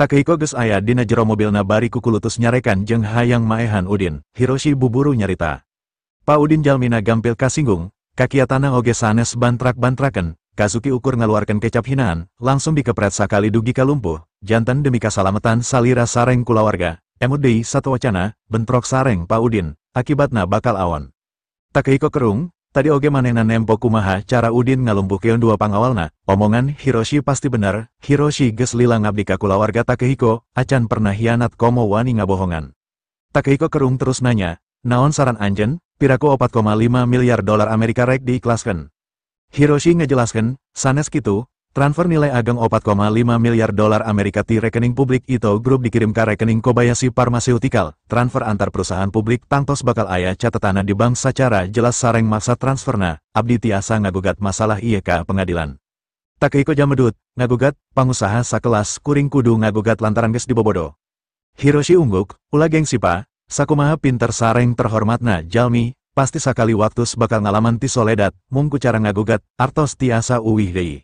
Takehiko geus aya dina jero mobilna bari kukulutus nyarekan jeung hayang maehan Udin. Hiroshi buburu nyarita. Pa Udin jalmina gampil kasinggung, kakiatana oge sanes bantrak-bantraken. Kazuki ukur ngaluarkan kecap hinaan, langsung dikepret sakali dugi ka lumpuh. Janten demi kasalametan salira sareng kulawarga. Emut deui satu wacana, bentrok sareng Pa Udin, akibatna bakal awon. Takehiko kerung, tadi oge manehna nempo kumaha cara Udin ngalumpuhkeun dua pangawalna. Omongan Hiroshi pasti bener. Hiroshi geus lila ngabdi ka kulawarga Takehiko, acan pernah hianat komo wani ngabohongan. Takehiko kerung terus nanya, naon saran anjen, piraku 4,5 miliar dolar Amerika rek diikhlaskeun. Hiroshi ngejelaskeun, sanes kitu, transfer nilai ageng 4,5 miliar dolar Amerika ti rekening publik Ito Group dikirim ka rekening Kobayashi Pharmaceutical. Transfer antar perusahaan publik tangtos bakal aya catetana di bank sacara jelas sareng maksa transferna. Abdi tiasa ngagugat masalah ieu ka pengadilan. Takehiko jamedut, ngagugat, pangusaha sakelas kuring kudu ngagugat lantaran geus dibobodo. Hiroshi ungguk, ulah gengsi pa, sakumaha pinter sareng terhormatna jalmi, pasti sakali waktus bakal ngalaman ti soledad, mungku cara ngagugat, artos tiasa uwih deui.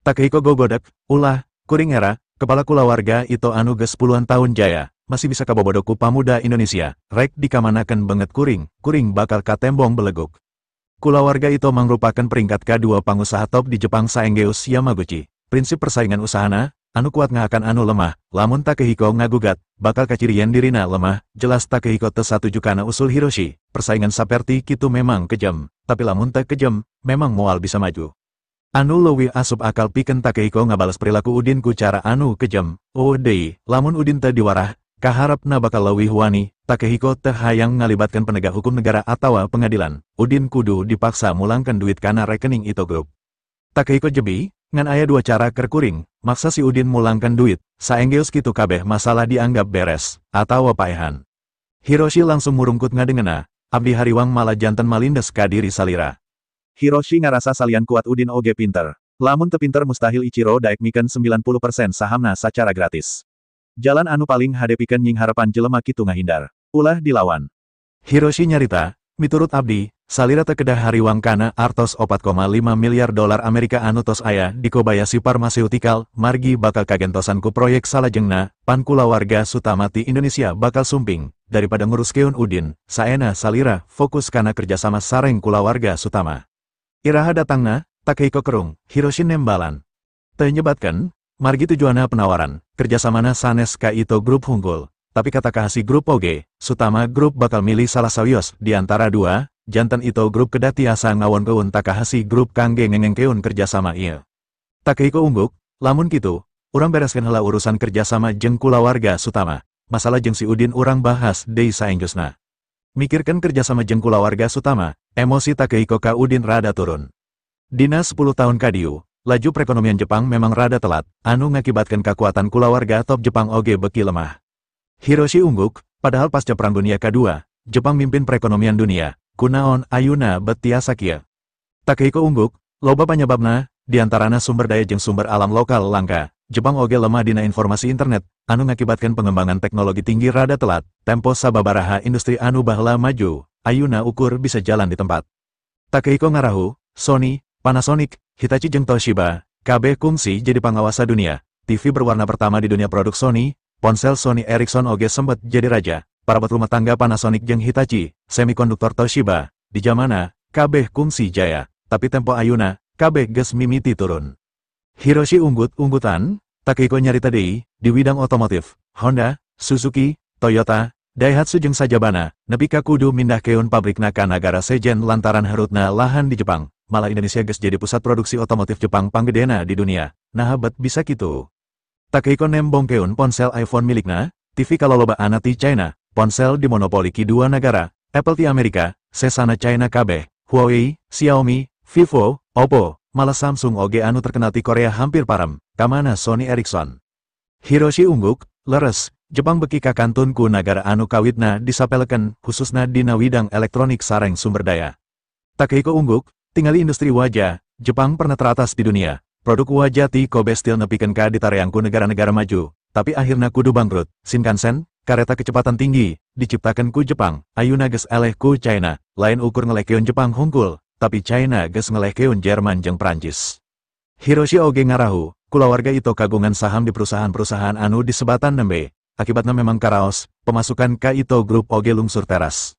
Takehiko gogodek, ulah, kuring era, kepala kulawarga Ito anu geus puluhan tahun jaya, masih bisa kabobodo ku pamuda Indonesia, rek dikamanakeun banget kuring bakal katembong beleguk. Kulawarga Ito mangrupakan peringkat kedua pangusaha top di Jepang saenggeus Yamaguchi. Prinsip persaingan usahana, anu kuat ngahakan anu lemah, lamun Takehiko ngagugat, bakal kacirian dirina lemah, jelas Takehiko teu satuju kana usul Hiroshi, persaingan saperti kitu memang kejam, tapi lamun teu kejam, memang moal bisa maju. Anu leuwih asup akal pikeun Takehiko ngabales perilaku Udin ku cara anu kejam. Oh deui, lamun Udin teu diwarah, kaharepna bakal leuwih wani. Takehiko teu hayang ngalibatkan penegak hukum negara atawa pengadilan. Udin kudu dipaksa mulangkeun duit kana rekening Ito Group. Takehiko jebi, ngan aya dua cara keur kuring, maksa si Udin mulangkeun duit, saenggeus kitu kabeh masalah dianggap beres, atawa paehan. Hiroshi langsung murungkut ngadengeuna, abdi hariwang malah janten malindes ka diri salira. Hiroshi ngarasa salian kuat Udin oge pinter. Lamun teu pinter mustahil Ichiro daek mikeun 90% sahamna sacara gratis. Jalan anu paling hadepikeun nying harepan jelema kitu ngahindar. Ulah dilawan. Hiroshi nyarita, miturut abdi, salira teu kedah hariwang kana artos 4,5 miliar dolar Amerika anu tos aya di Kobayashi Pharmaceutical, margi bakal kagentosan ku proyek salajengna, pan kulawarga Sutamati Indonesia bakal sumping, daripada nguruskeun Udin, saena salira fokus kana kerjasama sareng kulawarga Sutama. Iraha datangna, Takehiko kerung, Hiroshi nembalan. Teu nyebatkeun, margi tujuanna penawaran, kerjasamana sanes ka Ito Group hunggul, tapi kata Takahashi Group oge, Sutama Group bakal milih salah sawios di antara dua, janten Ito Group kedah tiasa ngawon-keun Takahashi Group kangge ngengengkeun kerjasama ieu. Takehiko ungguk, lamun kitu, urang bereskeun heula urusan kerjasama jeung kulawarga Sutama, masalah jeung si Udin urang bahas deui saenggeusna. Mikirkeun kerjasama jeung kulawarga Sutama, emosi Takehiko ka Udin rada turun. Dina 10 tahun kadieu, laju perekonomian Jepang memang rada telat, anu ngakibatkeun kakuatan kulawarga top Jepang oge beuki lemah. Hiroshi ungguk, padahal pasca Perang Dunia Kedua, Jepang mimpin perekonomian dunia, kunaon ayeuna bet tiasa kieu. Takehiko ungguk, loba panyebabna, diantarana sumber daya jeung sumber alam lokal langka. Jepang oge lemah dina informasi internet, anu ngakibatkeun pengembangan teknologi tinggi rada telat, tempo sababaraha industri anu baheula maju, ayeuna ukur bisa jalan di tempat. Takehiko ngarahu, Sony, Panasonic, Hitachi jeung Toshiba, kabeh kungsi jadi pangawasa dunia. TV berwarna pertama di dunia produk Sony, ponsel Sony Ericsson oge sempet jadi raja, perabot rumah tangga Panasonic jeung Hitachi, semikonduktor Toshiba, di zamana, kabeh kungsi jaya, tapi tempo ayeuna, kabeh geus mimiti turun. Hiroshi unggut-unggutan, Takehiko nyarita deui, di bidang otomotif, Honda, Suzuki, Toyota, Daihatsu jeung sajabana, nepi ka kudu mindahkeun pabrikna ka nagara sejen lantaran harutna lahan di Jepang, malah Indonesia geus jadi pusat produksi otomotif Jepang panggedena di dunia, nah bet bisa kitu. Takehiko nembongkeun ponsel iPhone milikna, TV kalolobaan ti China, ponsel dimonopoli ki dua negara, Apple ti Amerika, sesana China kabeh, Huawei, Xiaomi, Vivo, Oppo, malah Samsung oge anu terkenal ti Korea hampir parem, kamana Sony Ericsson. Hiroshi ungguk, leres, Jepang beki kakantun ku nagara anu kawitna disapelekeun khususna dina widang elektronik sareng sumber daya. Takehiko ungguk, tingali industri wajah, Jepang pernah teratas di dunia. Produk wajah ti Kobe Steel nepikeun ka ditareang ku negara-negara maju, tapi akhirna kudu bangkrut. Shinkansen, kareta kecepatan tinggi, diciptakeun ku Jepang, ayeuna geus eleh ku China, lain ukur ngelehkeun Jepang hungkul, tapi China geus ngelehkeun Jerman jeung Prancis. Hiroshi oge ngarahu, kulawarga itu kagungan saham di perusahaan-perusahaan anu di sebatan nembe. Akibatnya memang karaos, pemasukan ka itu grup oge lungsur teras.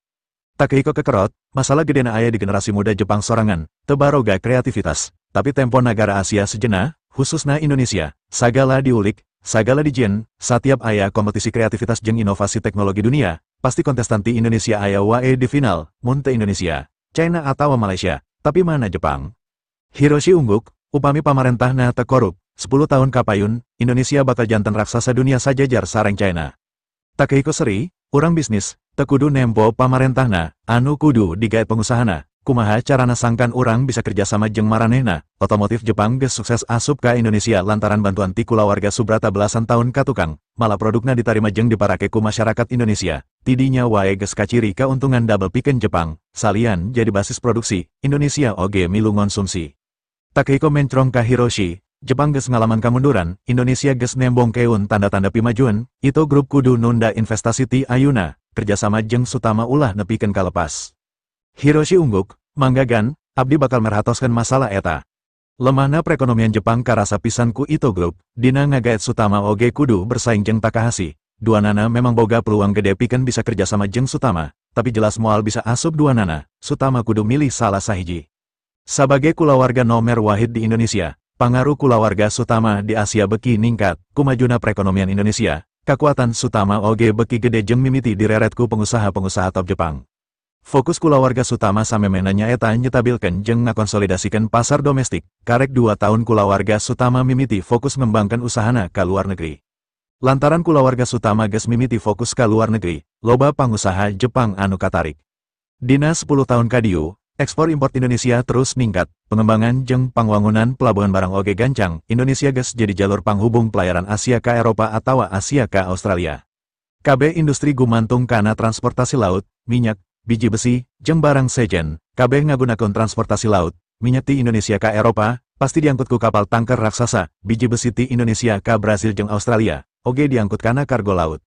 Tak keiko kekerot, masalah gedena aya di generasi muda Jepang sorangan, tebaroga kreativitas. Tapi tempo negara Asia sejenah, khususnya Indonesia, sagala diulik, sagala dijen, setiap aya kompetisi kreativitas jeung inovasi teknologi dunia, pasti kontestan ti Indonesia aya wae di final, mun teu Indonesia, China atau Malaysia, tapi mana Jepang? Hiroshi ungguk, upami pamarentahna teu korup, 10 tahun kapayun, Indonesia bakal jantan raksasa dunia sajajar sareng China. Tak keiko seri, urang bisnis, teu kudu nempo pamarentahna, anu kudu digaet pengusahana. Kumaha carana sangkan urang bisa kerjasama jeung maranehna, otomotif Jepang geus sukses asup ka Indonesia lantaran bantuan ti kulawarga Subrata belasan tahun ka tukang, malah produkna ditarima jeung diparake ku masyarakat Indonesia. Tidinya wae geus kaciri kauntungan double pikeun Jepang, salian jadi basis produksi, Indonesia oge milu ngonsumsi. Takehiko mencrong ka Hiroshi, Jepang geus ngalaman kamunduran, Indonesia geus nembong keun tanda-tanda pimajuan, itu grup kudu nunda investasi ti ayuna, kerjasama jeung Sutama ulah nepikeun kalepas. Hiroshi ungguk, manggagan, abdi bakal merhatoskeun masalah eta. Lemahna perekonomian Jepang karasa pisan ku Ito Group, dina ngagaet Sutama oge kudu bersaing jeung Takahashi. Duanana memang boga peluang gede pikeun bisa kerjasama jeung Sutama, tapi jelas moal bisa asup duanana, Sutama kudu milih salah sahiji. Sebagai kulawarga nomer wahid di Indonesia, pangaruh kulawarga Sutama di Asia beki ningkat, kumajuna perekonomian Indonesia, kakuatan Sutama oge beki gede jeung mimiti direretku pengusaha-pengusaha top Jepang. Fokus kulawarga Sutama samemehna nyaeta nyetabilkeun jeung ngakonsolidasikeun pasar domestik. Karek 2 tahun kulawarga Sutama mimiti fokus ngembangkeun usahana ka luar negeri. Lantaran kulawarga Sutama geus mimiti fokus ka luar negeri, loba pangusaha Jepang anu katarik. Dina 10 tahun kadieu, ekspor impor Indonesia terus ningkat, pengembangan jeung pangwangunan pelabuhan barang oge gancang. Indonesia geus jadi jalur panghubung pelayaran Asia ka Eropa atawa Asia ka Australia. Kabeh industri gumantung kana transportasi laut, minyak, biji besi, jeung barang sejen, kabeh ngagunakeun transportasi laut, minyak ti Indonesia ka Eropa, pasti diangkut ku kapal tanker raksasa, biji besi ti Indonesia ka Brasil jeung Australia, oge diangkut kana kargo laut.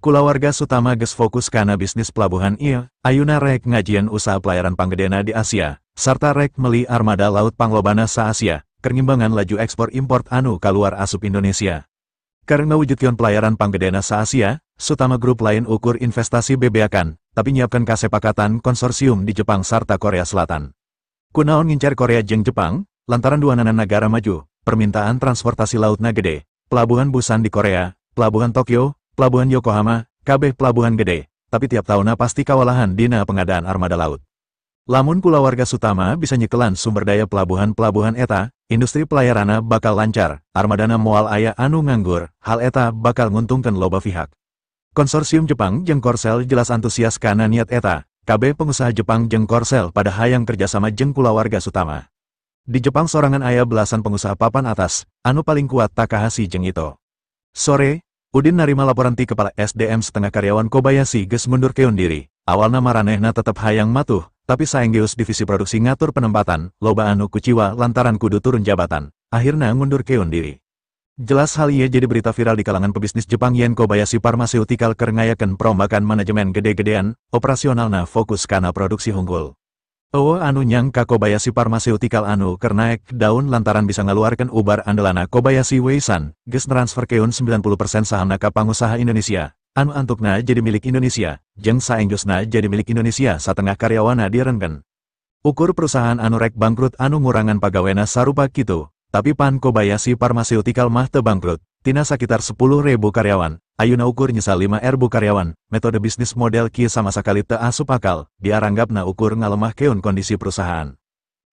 Kulawarga Sutama geus fokus kana bisnis pelabuhan ieu, ayuna rek ngajieun usaha pelayaran panggedena di Asia, sarta rek meli armada laut panglobana sa-Asia, keur ngimbangan laju ekspor import anu kaluar asup Indonesia. Keur ngawujudkeun pelayaran panggedena sa-Asia, Sutama Group lain ukur investasi bebeakan, tapi nyiapkan kasepakatan konsorsium di Jepang sarta Korea Selatan. Kunaon ngincar Korea jeung Jepang, lantaran duanana negara maju, permintaan transportasi lautna gede, pelabuhan Busan di Korea, pelabuhan Tokyo, pelabuhan Yokohama, kabeh pelabuhan gede, tapi tiap tahunna pasti kawalahan dina pengadaan armada laut. Lamun kulawarga Sutama bisa nyekelan sumber daya pelabuhan-pelabuhan eta, industri pelayarana bakal lancar, armadana moal aya anu nganggur, hal eta bakal nguntungkeun loba pihak. Konsorsium Jepang jeung Korsel jelas antusias kana niat eta, kabeh pengusaha Jepang jeung Korsel pada hayang kerjasama jeung kulawarga Sutama. Di Jepang sorangan aya belasan pengusaha papan atas, anu paling kuat Takahashi jeung Ito. Sore, Udin narima laporan ti kepala SDM setengah karyawan Kobayashi geus mundur keun diri. Awalna maranehna tetep hayang matuh, tapi saenggeus divisi produksi ngatur penempatan, loba anu kuciwa lantaran kudu turun jabatan, akhirna ngundur keun diri. Jelas hal ieu jadi berita viral di kalangan pebisnis Jepang yen Kobayashi Pharmaceutical keur ngayakeun perombakan manajemen gede-gedean, operasionalna fokus kana produksi hunggul. Eueuh anu nyang ka Kobayashi Pharmaceutical anu keur naek daun lantaran bisa ngaluarkeun ubar andelana Kobayashi Weisan, geus transfer keun 90% sahamna ka pangusaha Indonesia, anu antukna jadi milik Indonesia, jeung saengjosna jadi milik Indonesia satengah karyawanna dieureunkeun. Ukur perusahaan anu rek bangkrut anu ngurangan pagawena sarupa kitu. Tapi pan Kobayashi Pharmaceutical mah teu bangkrut, tina sakitar 10.000 karyawan, ayeuna ukur nyesal 5.000 karyawan, metode bisnis model kieu sama sakali teu asup akal, diaranggapna ukur ngalemah keun kondisi perusahaan.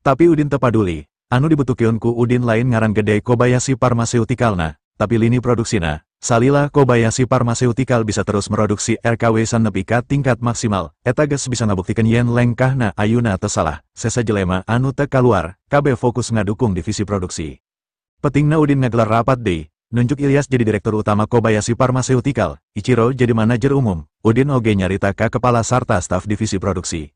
Tapi Udin teu paduli, anu dibutuhkeun ku Udin lain ngaran gede Kobayashi Pharmaceuticalna, tapi lini produksina, salila Kobayashi Pharmaceutical bisa terus produksi RKW nepi ka tingkat maksimal, eta geus bisa ngabuktikeun yen lengkahna ayeuna teu salah, sesa jelema anu teu kaluar, kabeh fokus ngadukung divisi produksi. Petingna Udin ngagelar rapat deui, nunjuk Ilyas jadi direktur utama Kobayashi Pharmaceutical, Ichiro jadi manajer umum, Udin oge nyarita ka kepala sarta staf divisi produksi.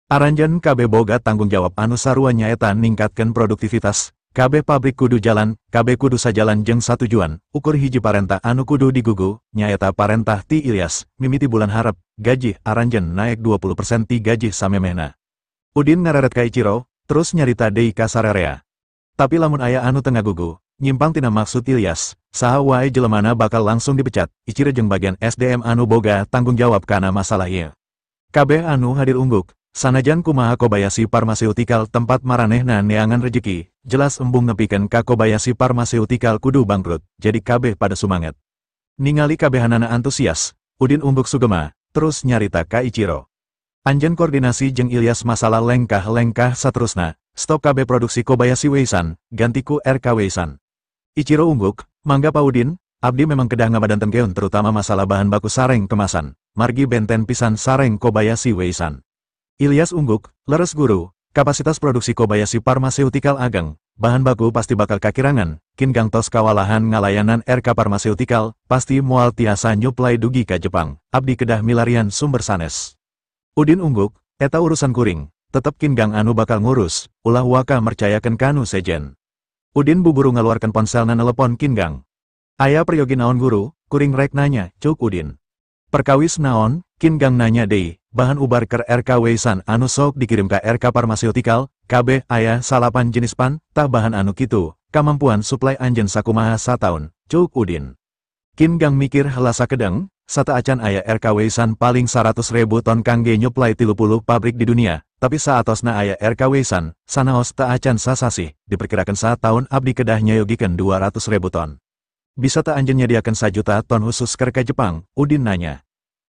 Aranjeun kabeh boga tanggung jawab anu sarua nyaeta ningkatkeun produktivitas. Kabeh pabrik kudu jalan, kabeh kudu sajalan jeung satujuan, ukur hiji parentah anu kudu digugu, nyaeta parentah ti Ilyas, mimiti bulan harap, gaji aranjeun naek 20% ti gaji samemehna. Udin ngareret ka Ichiro, terus nyarita deui ka sararea. Tapi lamun aya anu teu ngagugu, Nyimpang tina maksud Ilyas, saha wae jelemana bakal langsung dipecat, Ichiro jeung bagian SDM anu boga tanggung jawab kana masalah ieu. Kabeh anu hadir ungguk, sanajan kumaha Kobayashi Pharmaceutical tempat maranehna neangan rejeki, jelas embung nepikeun ka Kobayashi Pharmaceutical kudu bangkrut, jadi kabeh pada sumanget. Ningali kabehanana antusias, Udin ungguk sugema, terus nyarita ka Ichiro. Anjeun koordinasi jeung Ilyas masalah lengkah-lengkah saterusna, stop KB produksi Kobayashi Weisan, gantiku RK Weisan. Ichiro ungguk, mangga Pak Udin, abdi memang kedah ngamadanten keun terutama masalah bahan baku sareng kemasan, margi benten pisan sareng Kobayashi Weisan. Ilyas ungguk, leres guru, kapasitas produksi Kobayashi Pharmaceutical ageng, bahan baku pasti bakal kakirangan, Kingang tos kawalahan ngalayanan RK Pharmaceutical, pasti moal tiasa nyuplai dugi ka Jepang, abdi kedah milarian sumber sanes. Udin ungguk, eta urusan kuring, tetep Kingang anu bakal ngurus, ulah waka mercayakeun kanu sejen. Udin buburu ngaluarkan ponselna nelepon Kingang. Aya peryogi naon guru, kuring rek nanya, cuk Udin. Perkawis naon, Kingang nanya deui, bahan ubar ker RK Weisan anu sok dikirim ka RK Pharmaceutical, kabeh aya salapan jenis pan, tah bahan anu kitu, kamampuan suplai anjeun sakumaha sataun, cuk Udin. Kingang mikir heula sakedeng, sata acan aya RK Weisan paling 100.000 ton kangge nyuplai 30 pabrik di dunia, tapi saatosna aya RK Weisan, sanaos ta acan sasasih, diperkirakan tahun abdi kedah nyayogikeun 200.000 ton. Bisa ta anjeun nyadiakeun 1 juta ton khusus keur ka Jepang, Udin nanya.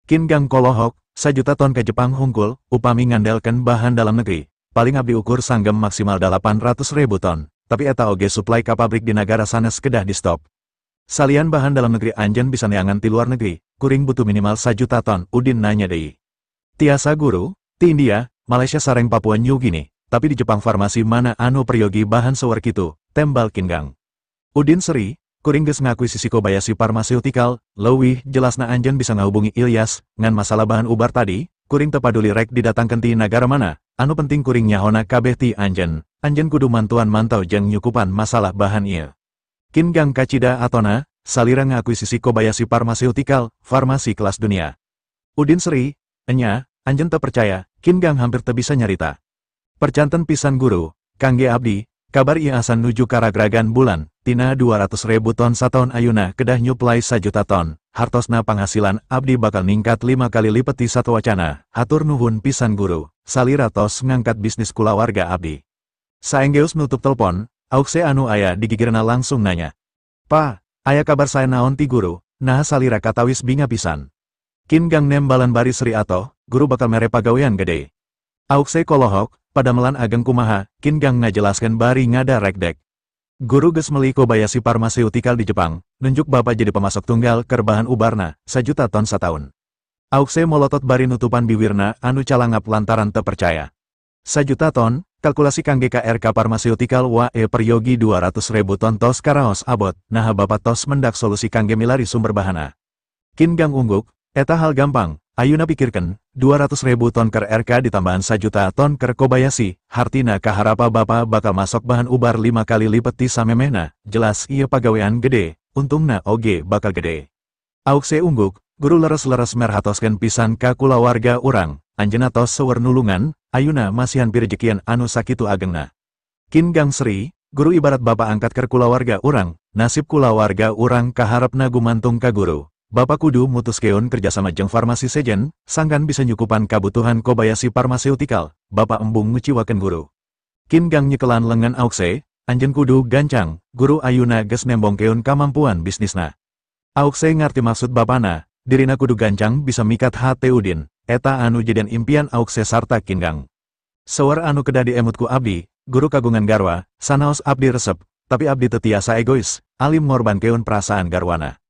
Kingang kolohok, 1 juta ton ka Jepang hungkul, upami ngandelkeun bahan dalam negeri, paling abdi ukur sanggem maksimal 800.000 ton, tapi eta oge suplai ka pabrik di negara sanes kedah di stop. Salian bahan dalam negeri anjeun bisa neangan ti luar negeri, kuring butuh minimal 1 juta ton, Udin nanya deui. Tiasa guru, ti India, Malaysia sareng Papua New Guinea, tapi di Jepang farmasi mana anu peryogi bahan seueur kitu, tembal Kingang. Udin seri, kuring geus ngakuisisi Kobayashi Pharmaceutical, leuwih jelasna anjeun bisa ngahubungi Ilyas, ngan masalah bahan ubar tadi, kuring teu paduli rek didatangkeun ti nagara mana, anu penting kuring nyahona kabeh ti anjeun kudu mantuan mantau jeung nyukupan masalah bahan ieu. Kingang kacida atona, salira ngakuisisi Kobayashi Pharmaceutical, farmasi kelas dunia. Udin seri, enya, anjeun teu percaya, Kingang hampir teu bisa nyarita. Percanten pisan guru, kangge abdi, kabar ieu asan nuju karagragan bulan, tina 200.000 ton sataun ayeuna kedah nyuplai 1 juta ton, hartosna panghasilan abdi bakal ningkat 5 kali lipat ti satowacana, hatur nuhun pisan guru, salira tos ngangkat bisnis kulawarga abdi. Saenggeus nutup telepon, Auxe anu aya di gigirna langsung nanya. Pa, aya kabar saya naon ti guru, nah salira katawis binga pisan. Kingang nembalan bari seri atoh, guru bakal mere pagawean gede. Auxe kolohok, padamelan ageng kumaha, Kingang ngajelaskeun bari ngada rekdek. Guru geus meuli Kobayashi Pharmaceutical di Jepang, nunjuk bapak jadi pemasok tunggal keur bahan ubarna, 1 juta ton sataun. Auxe molotot bari nutupan biwirna anu calangap lantaran teu percaya. 1 juta ton, kalkulasi kangge ka RK Pharmaceutical wae peryogi 200.000 ton tos karaos abot, nah bapak tos mendak solusi kangge milari sumber bahana. Kingang ungguk, eta hal gampang, ayeuna pikirkeun, 200.000 ton ker RK ditambahan 1 juta ton ker Kobayashi, hartina kaharapa bapa bakal masok bahan ubar 5 kali lipat ti samemehna, jelas ieu pagawean gede, untungna oge bakal gede. Auxe ungguk, guru leres-leres merhatoskeun pisan ka kulawarga urang, anjeunna tos seueur nulungan, ayeuna masihan pirejekian anu sakitu agengna. Kingang seri, guru ibarat bapak angkat ker kulawarga urang, nasib kulawarga urang kaharepna gumantung ka guru. Bapak kudu mutuskeun kerjasama jeung farmasi sejen, sangkan bisa nyukupan kabutuhan Kobayashi Pharmaceutical, bapak embung nguciwakeun guru. Kingang nyekelan lengan Auxe, anjeun kudu gancang, guru ayeuna geus nembongkeun kamampuan bisnisna. Auxe ngarti maksud bapana, dirina kudu gancang bisa mikat hate Udin, eta anu jadian impian Auxe sarta Kingang. Seueur anu kedah diemutku abdi, guru kagungan garwa, sanaos abdi resep, tapi abdi teu tiasa egois, alim ngorbankeun perasaan garwana.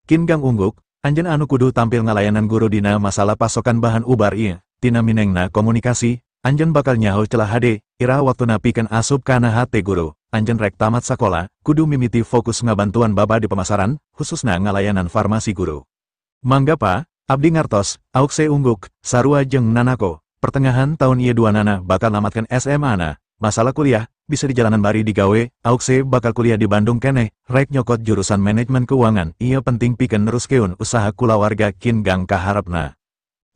Kingang ungguk, anjeun anu kudu tampil ngalayanan guru dina masalah pasokan bahan ubar ieu, tina minengna komunikasi, anjeun bakal nyaho celah hade, ira waktuna pikeun asup kana hate guru, anjeun rek tamat sakola, kudu mimiti fokus ngabantuan baba di pemasaran, khususna ngalayanan farmasi guru. Mangga pa, abdi ngartos, Auxe ungguk, sarua jeung nanako, pertengahan tahun ieu duanana bakal namatkeun SMA-na, masalah kuliah, bisa di jalanan bari digawe, Auxe bakal kuliah di Bandung keneh, rek nyokot jurusan manajemen keuangan, ia penting pikeun neruskeun usaha kulawarga Kingang kaharepna.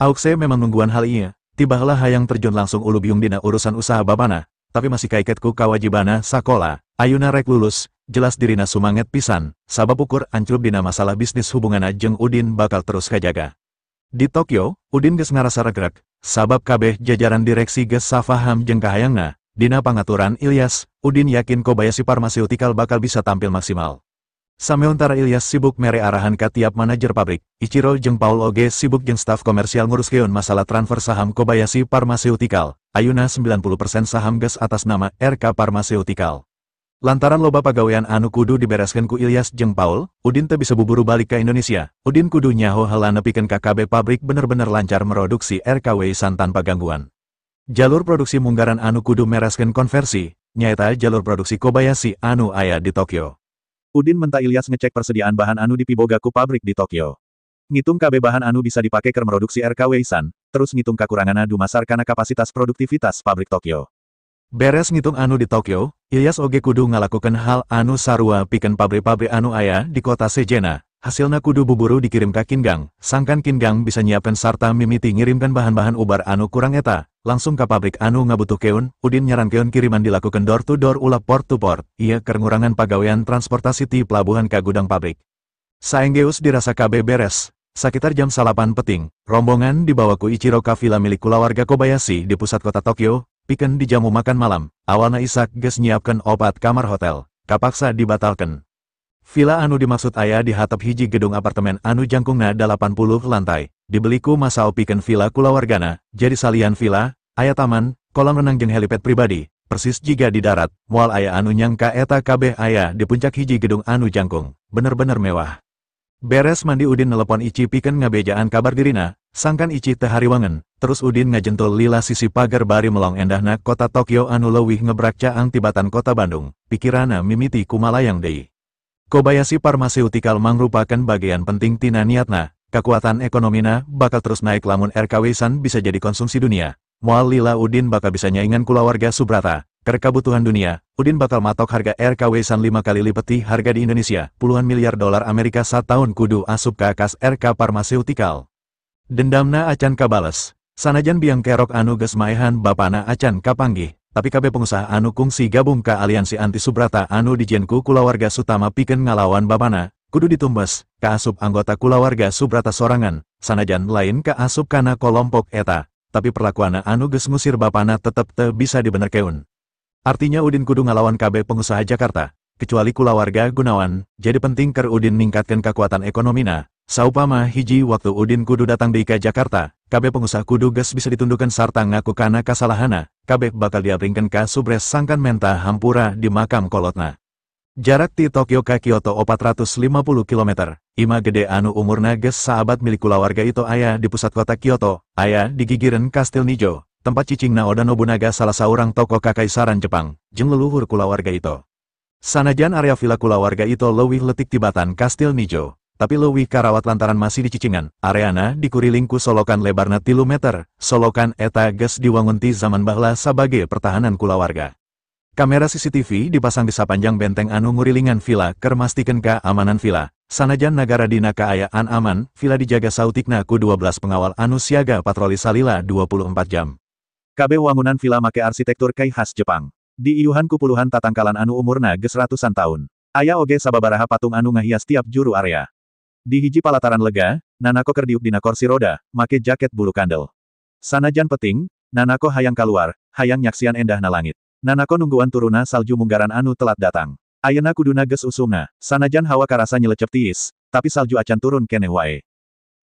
Auxe memang nungguan hal ieu, tiba heula hayang terjun langsung ulu biung dina urusan usaha babana, tapi masih kaiket ku kawajibana sakola, ayeuna rek lulus, jelas dirina sumanget pisan, sabab ukur anclup dina masalah bisnis hubunganna jeung Udin bakal terus kajaga. Di Tokyo, Udin geus ngarasa regreg, sabab kabeh jajaran direksi geus safaham jeung kahayangna, dina pangaturan Ilyas, Udin yakin Kobayashi Pharmaceutical bakal bisa tampil maksimal. Sameontara Ilyas sibuk mere arahan ka tiap manajer pabrik, Ichiro jeung Paul oge sibuk jeung staf komersial nguruskeun masalah transfer saham Kobayashi Pharmaceutical. Ayeuna 90% saham geus atas nama RK Pharmaceutical. Lantaran loba pagawean anu kudu dibereskeun ku Ilyas jeung Paul, Udin teu bisa buburu balik ka Indonesia. Udin kudu nyaho heula nepikeun KKB pabrik bener-bener lancar meroduksi RK Weisan tanpa gangguan. Jalur produksi munggaran anu kudu mereskeun konversi, nyaeta jalur produksi Kobayashi anu aya di Tokyo. Udin menta Ilyas ngecek persediaan bahan anu dipiboga ku pabrik di Tokyo. Ngitung KB bahan anu bisa dipake keur meroduksi RK Weisan, terus ngitung kakurangan dumasar kana kapasitas produktivitas pabrik Tokyo. Beres ngitung anu di Tokyo, Ilyas oge kudu ngalakukeun hal anu sarua pikeun pabrik-pabrik anu aya di kota Sejena. Hasilna kudu buburu dikirim ka Kingang, sangkan Kingang bisa nyiapkeun sarta mimiti ngirimkan bahan-bahan ubar anu kurang eta, langsung ka pabrik anu ngabutuhkeun. Udin nyarankeun kiriman dilakukan door to door ulah port to port, ieu keur ngurangan pagawean transportasi ti pelabuhan ka gudang pabrik. Saenggeus dirasa KB beres, sakitar jam 8 peting, rombongan dibawa ku Ichiro ka villa milik kulawarga Kobayashi di pusat kota Tokyo, pikeun dijamu makan malam. Awalna Isak geus nyiapkeun opat kamar hotel, kapaksa dibatalkeun. Villa anu dimaksud aya di hatap hiji gedung apartemen anu jangkungna 80 lantai, dibeli ku Masao pikeun villa kulawargana, jadi salian villa, aya taman, kolam renang jeung helipad pribadi, persis jiga di darat, moal aya anu nyangka eta kabeh aya di puncak hiji gedung anu jangkung, bener-bener mewah. Beres mandi Udin nelepon Ichi pikeun ngabejaan kabar dirina, sangkan Ichi teu hariwangen, terus Udin ngajentul lila sisi pagar bari melong endahna kota Tokyo anu leuwih ngebrak caang tibatan kota Bandung, pikirana mimiti kumalayang deui. Kobayashi Pharmaceutical mangrupakan bagian penting tina niatna, kekuatan ekonomina bakal terus naik lamun RK Weisan bisa jadi konsumsi dunia. Moal lila Udin bakal bisa nyaingan kulawarga Subrata, keur kabutuhan dunia, Udin bakal matok harga RK Weisan 5 kali lipeti harga di Indonesia, puluhan miliar dolar Amerika satahun kudu asup ka kas RK Pharmaceutical. Dendamna acan kabales, sanajan biang kerok anu geus maehan bapana acan kapanggih. Tapi kabeh pengusaha anu kungsi gabung ka aliansi anti Subrata anu dijieun ku kulawarga Sutama pikeun ngalawan bapana, kudu ditumbas, kaasup anggota kulawarga Subrata sorangan, sanajan lain kaasup kana kelompok eta, tapi perlakuana anu geus ngusir bapana tetep teu bisa dibenerkeun. Artinya Udin kudu ngalawan kabeh pengusaha Jakarta, kecuali kulawarga Gunawan, jadi penting keur Udin ningkatkeun kekuatan ekonomina. Saupama hiji waktu Udin kudu datang deui ka Jakarta, kabeh pengusaha kudu geus bisa ditundukkeun sarta ngaku kana kasalahana, kabeh bakal diabringkeun ka Subres sangkan menta hampura di makam kolotna. Jarak ti Tokyo ka Kyoto 450 km, imah gede anu umurna geus saabad milik kulawarga itu aya di pusat kota Kyoto, aya di gigireun Kastil Nijo, tempat cicingna Oda Nobunaga salah saurang tokoh kakaisaran Jepang, jeung leluhur kulawarga itu. Sanajan area villa kulawarga itu leuwih leutik tibatan Kastil Nijo, tapi leuwih karawat lantaran masih dicicingan. Areana dikuriling ku solokan lebarna 3 meter, solokan eta geus diwangun ti zaman baheula sabage pertahanan kulawarga. Kamera CCTV dipasang di sapanjang benteng anu ngurilingan villa keur mastikeun keamanan villa. Sanajan nagara dina kaayaan aman, villa dijaga sautikna ku 12 pengawal anu siaga patroli salila 24 jam. Kabeh wangunan villa make arsitektur kai khas Jepang. Diiyuhan ku puluhan tatangkalan anu umurna geus ratusan tahun. Aya oge sababaraha patung anu ngahias tiap juru area. Di hiji palataran lega, Nanako keur diuk dina kursi roda, make jaket bulu kandel. Sanajan peting, Nanako hayang kaluar, hayang nyaksian endahna langit. Nanako nungguan turuna salju munggaran anu telat datang. Ayeuna kuduna geus usumna, sanajan hawa karasa nyelecep tiis, tapi salju acan turun keneh wae.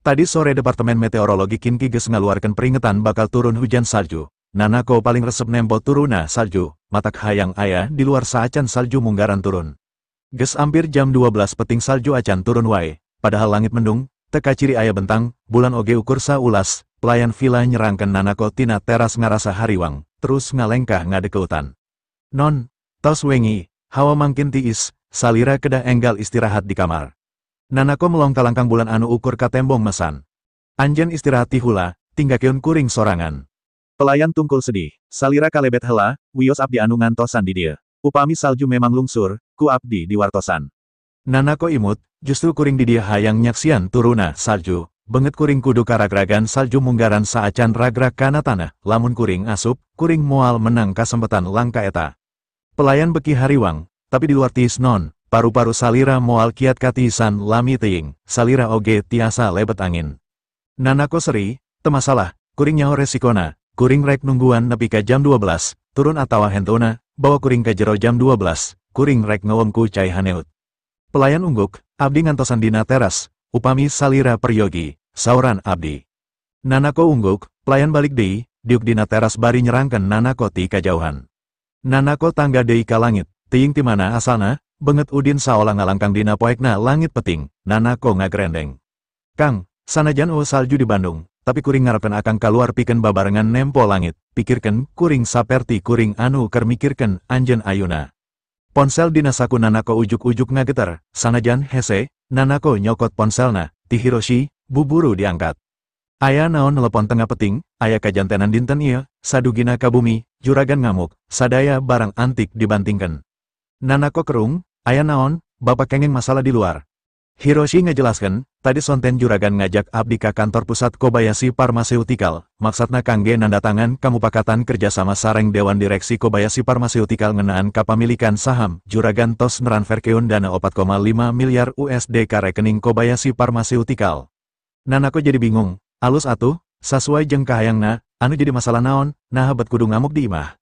Tadi sore Departemen Meteorologi Kinki geus ngaluarkeun peringatan bakal turun hujan salju. Nanako paling resep nempo turuna salju, matak hayang aya di luar saacan salju munggaran turun. Geus ampir jam 12 peting salju acan turun wae, padahal langit mendung, teka ciri aya bentang, bulan oge ukur saulas. Pelayan villa nyerangkeun Nanako tina teras ngarasa hariwang, terus ngalengkah ngadekeutan. Non, tos wengi, hawa mangkin tiis, salira kedah enggal istirahat di kamar. Nanako melong ka langkang bulan anu ukur ka tembong mesan. Anjeun istirahat ti heula, tinggakeun kuring sorangan. Pelayan tungkul sedih, salira kalebet heula, wios abdi anu ngantosan di dieu. Upami salju memang lungsur, ku abdi diwartosan. Nanako imut, justru kuring di dieu hayang nyaksian turuna salju. Benget kuring kudu karagragan salju munggaran saacan ragrag kana tanah, lamun kuring asup, kuring moal menang kasempetan langka eta. Pelayan beki hariwang, tapi di luar tis non, paru-paru salira moal kiat katisan lami teing, salira oge tiasa lebet angin. Nanako seri, temasalah, kuring nyaho resikona, kuring rek nungguan nepi ka jam 12, turun atawa hentona, bawa kuring ka jero jam 12, kuring rek ngewemku cai haneut. Pelayan ungguk, abdi ngantosan dina teras, upami salira peryogi, sauran abdi. Nanako ungguk, pelayan balik deui, diuk dina teras bari nyerangkeun Nanako ti kajauhan. Nanako tangga deui ka langit, teuing ti mana asalna, beungeut Udin saolah ngalangkang dina poekna langit peting, Nanako ngagrendeng. Kang, sanajan eueuh salju di Bandung, tapi kuring ngarepkeun akang kaluar pikeun babarengan nempo langit, pikirkeun kuring saperti kuring anu keur mikirkeun anjeun ayeuna. Ponsel dina saku Nanako ujuk-ujuk ngageter, sanajan hese, Nanako nyokot ponselna, ti Hiroshi, buburu diangkat. Aya naon nelepon tengah peting, aya kajantenan dinten ieu, sadugina ka bumi, juragan ngamuk, sadaya barang antik dibantingkeun. Nanako kerung, aya naon, bapak kenging masalah di luar. Hiroshi ngejelaskeun, tadi sonten juragan ngajak abdi ka kantor pusat Kobayashi Pharmaceutical, maksudna kangge nandatangan kamupakatan kerjasama sareng Dewan Direksi Kobayashi Pharmaceutical ngeunaan kapamilikan saham, juragan tos neranferkeun dana 4,5 miliar USD ka rekening Kobayashi Pharmaceutical. Nanako jadi bingung, alus atuh, sasuai jeung kahayangna, anu jadi masalah naon, nah bet kudu ngamuk di imah.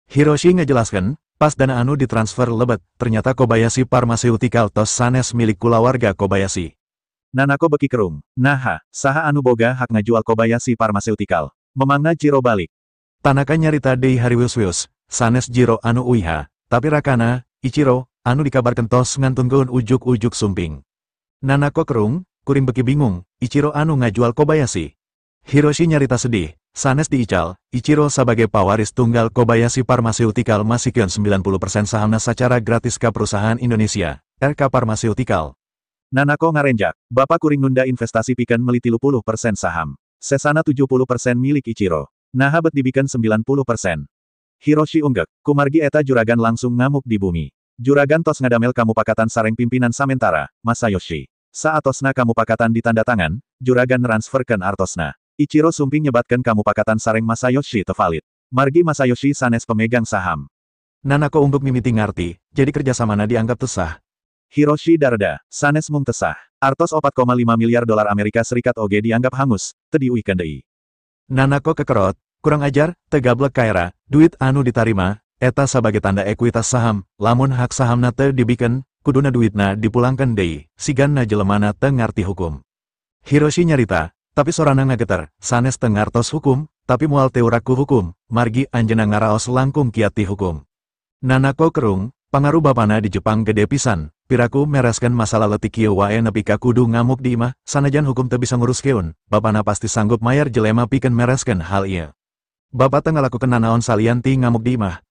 Hiroshi ngejelaskeun, pas dana anu ditransfer lebet, ternyata Kobayashi Pharmaceutical tos sanes milik kulawarga Kobayashi. Nanako beki kerung, naha, saha anu boga hak ngajual Kobayashi Pharmaceutical. Memangna Jiro balik. Tanaka nyarita deui hariwius-wius, sanes Jiro anu uiha, tapi rakana, Ichiro, anu dikabarkeun tos ngantunkeun ujuk-ujuk sumping. Nanako kerung, kuring beki bingung, Ichiro anu ngajual Kobayashi. Hiroshi nyarita sedih, sanes diical, Ichiro sebagai pawaris tunggal Kobayashi Pharmaceutical masikeun 90% sahamna secara gratis ka perusahaan Indonesia, RK Pharmaceutical. Nanako ngarenjak, bapak kuring nunda investasi pikeun meuli 30% saham. Sesana 70% milik Ichiro. Naha bet dibikeun 90%. Hiroshi unggek, kumargi eta juragan langsung ngamuk di bumi. Juragan tos ngadamel kamupakatan sareng pimpinan samentara, Masayoshi. Saatosna kamupakatan ditanda tangan, juragan transferkeun artosna. Ichiro sumping nyebatkeun kamupakatan sareng Masayoshi teu valid. Margi Masayoshi sanes pemegang saham. Nanako ungguk mimiti ngarti, jadi kerjasamana dianggap teu sah. Hiroshi dareda, sanes mung teu sah. Artos 4,5 miliar dolar Amerika Serikat oge dianggap hangus, teu diuihkeun deui. Nanako kekerot, kurang ajar, teu gablek kaera, duit anu ditarima, eta sebagai tanda ekuitas saham, lamun hak sahamna teu dibikeun, kuduna duitna dipulangkeun deui, siganna jelemana teu ngarti hukum. Hiroshi nyarita, tapi sorana ngageter, sanes teu ngartos hukum, tapi moal teuraku hukum, margi anjeunna ngaraos langkung kiat ti hukum. Nanako kerung, pangaruh bapana di Jepang gede pisan, piraku mereskeun masalah leutik kieu wae nepi ka kudu ngamuk di imah, sanajan hukum teu bisa nguruskeun, bapana pasti sanggup mayar jelema pikeun mereskeun hal ieu. Bapa teu ngalakukeun nanaon salian ti ngamuk di imah.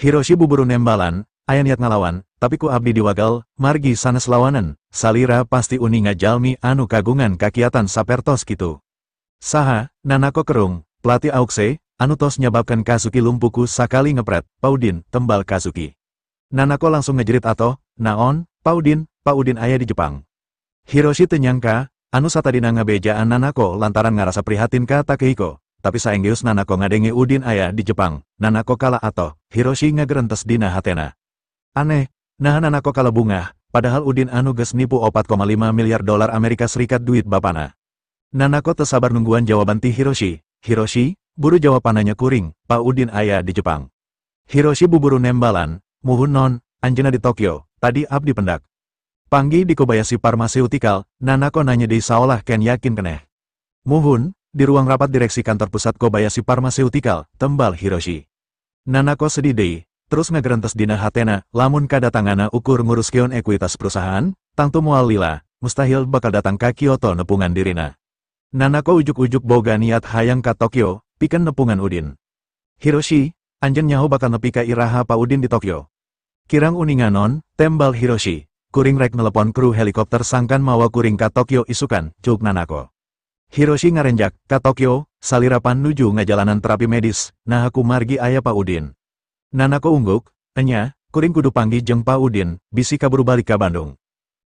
Hiroshi buburu nembalan, aya niat ngalawan, tapi ku abdi diwagal, margi sanes lawanan, salira pasti uni ngajalmi anu kagungan kakiatan sapertos kitu. Saha, Nanako kerung, pelatih Aukse, anu tos nyababkeun Kazuki lumpuhku sakali ngepret, Paudin, tembal Kazuki. Nanako langsung ngejerit ato, naon, Paudin aya di Jepang. Hiroshi teu nyangka, anu satadina ngabejaan Nanako lantaran ngarasa prihatin ka Takehiko, tapi saenggeus Nanako ngadenge Udin aya di Jepang, Nanako kala ato, Hiroshi ngagerentes dina hatena. Aneh, nah Nanako kala bungah, padahal Udin anu geus nipu 4,5 miliar dolar Amerika Serikat duit bapana. Nanako teu sabar nungguan jawaban ti Hiroshi. Hiroshi, buru jawabananya kuring, Pak Udin aya di Jepang. Hiroshi buburu nembalan, muhun non, anjeunna di Tokyo, tadi abdi pendak. Panggi di Kobayashi Pharmaceutical, Nanako nanya deui saolah ken yakin keneh. Muhun, di ruang rapat direksi kantor pusat Kobayashi Pharmaceutical, tembal Hiroshi. Nanako sedih deui, terus ngagerentes dina hatena, lamun kadatanganna ukur nguruskeun ekuitas perusahaan, tangtu moal lila, mustahil bakal datang ka Kyoto nepungan dirina. Nanako ujuk-ujuk boga niat hayang ka Tokyo, pikeun nepungan Udin. Hiroshi, anjeun nyaho bakal nepi ka iraha Pa Udin di Tokyo. Kirang uninganon, tembal Hiroshi, kuring rek nelepon kru helikopter sangkan mawa kuring ka Tokyo isukan, cuk Nanako. Hiroshi ngarenjak, ka Tokyo, salirapan nuju ngajalanan terapi medis, nah aku margi aya Pa Udin. Nanako ungguk, enya, kuring kudu panggih jeung Pa Udin, bisi kaburu balik ka Bandung.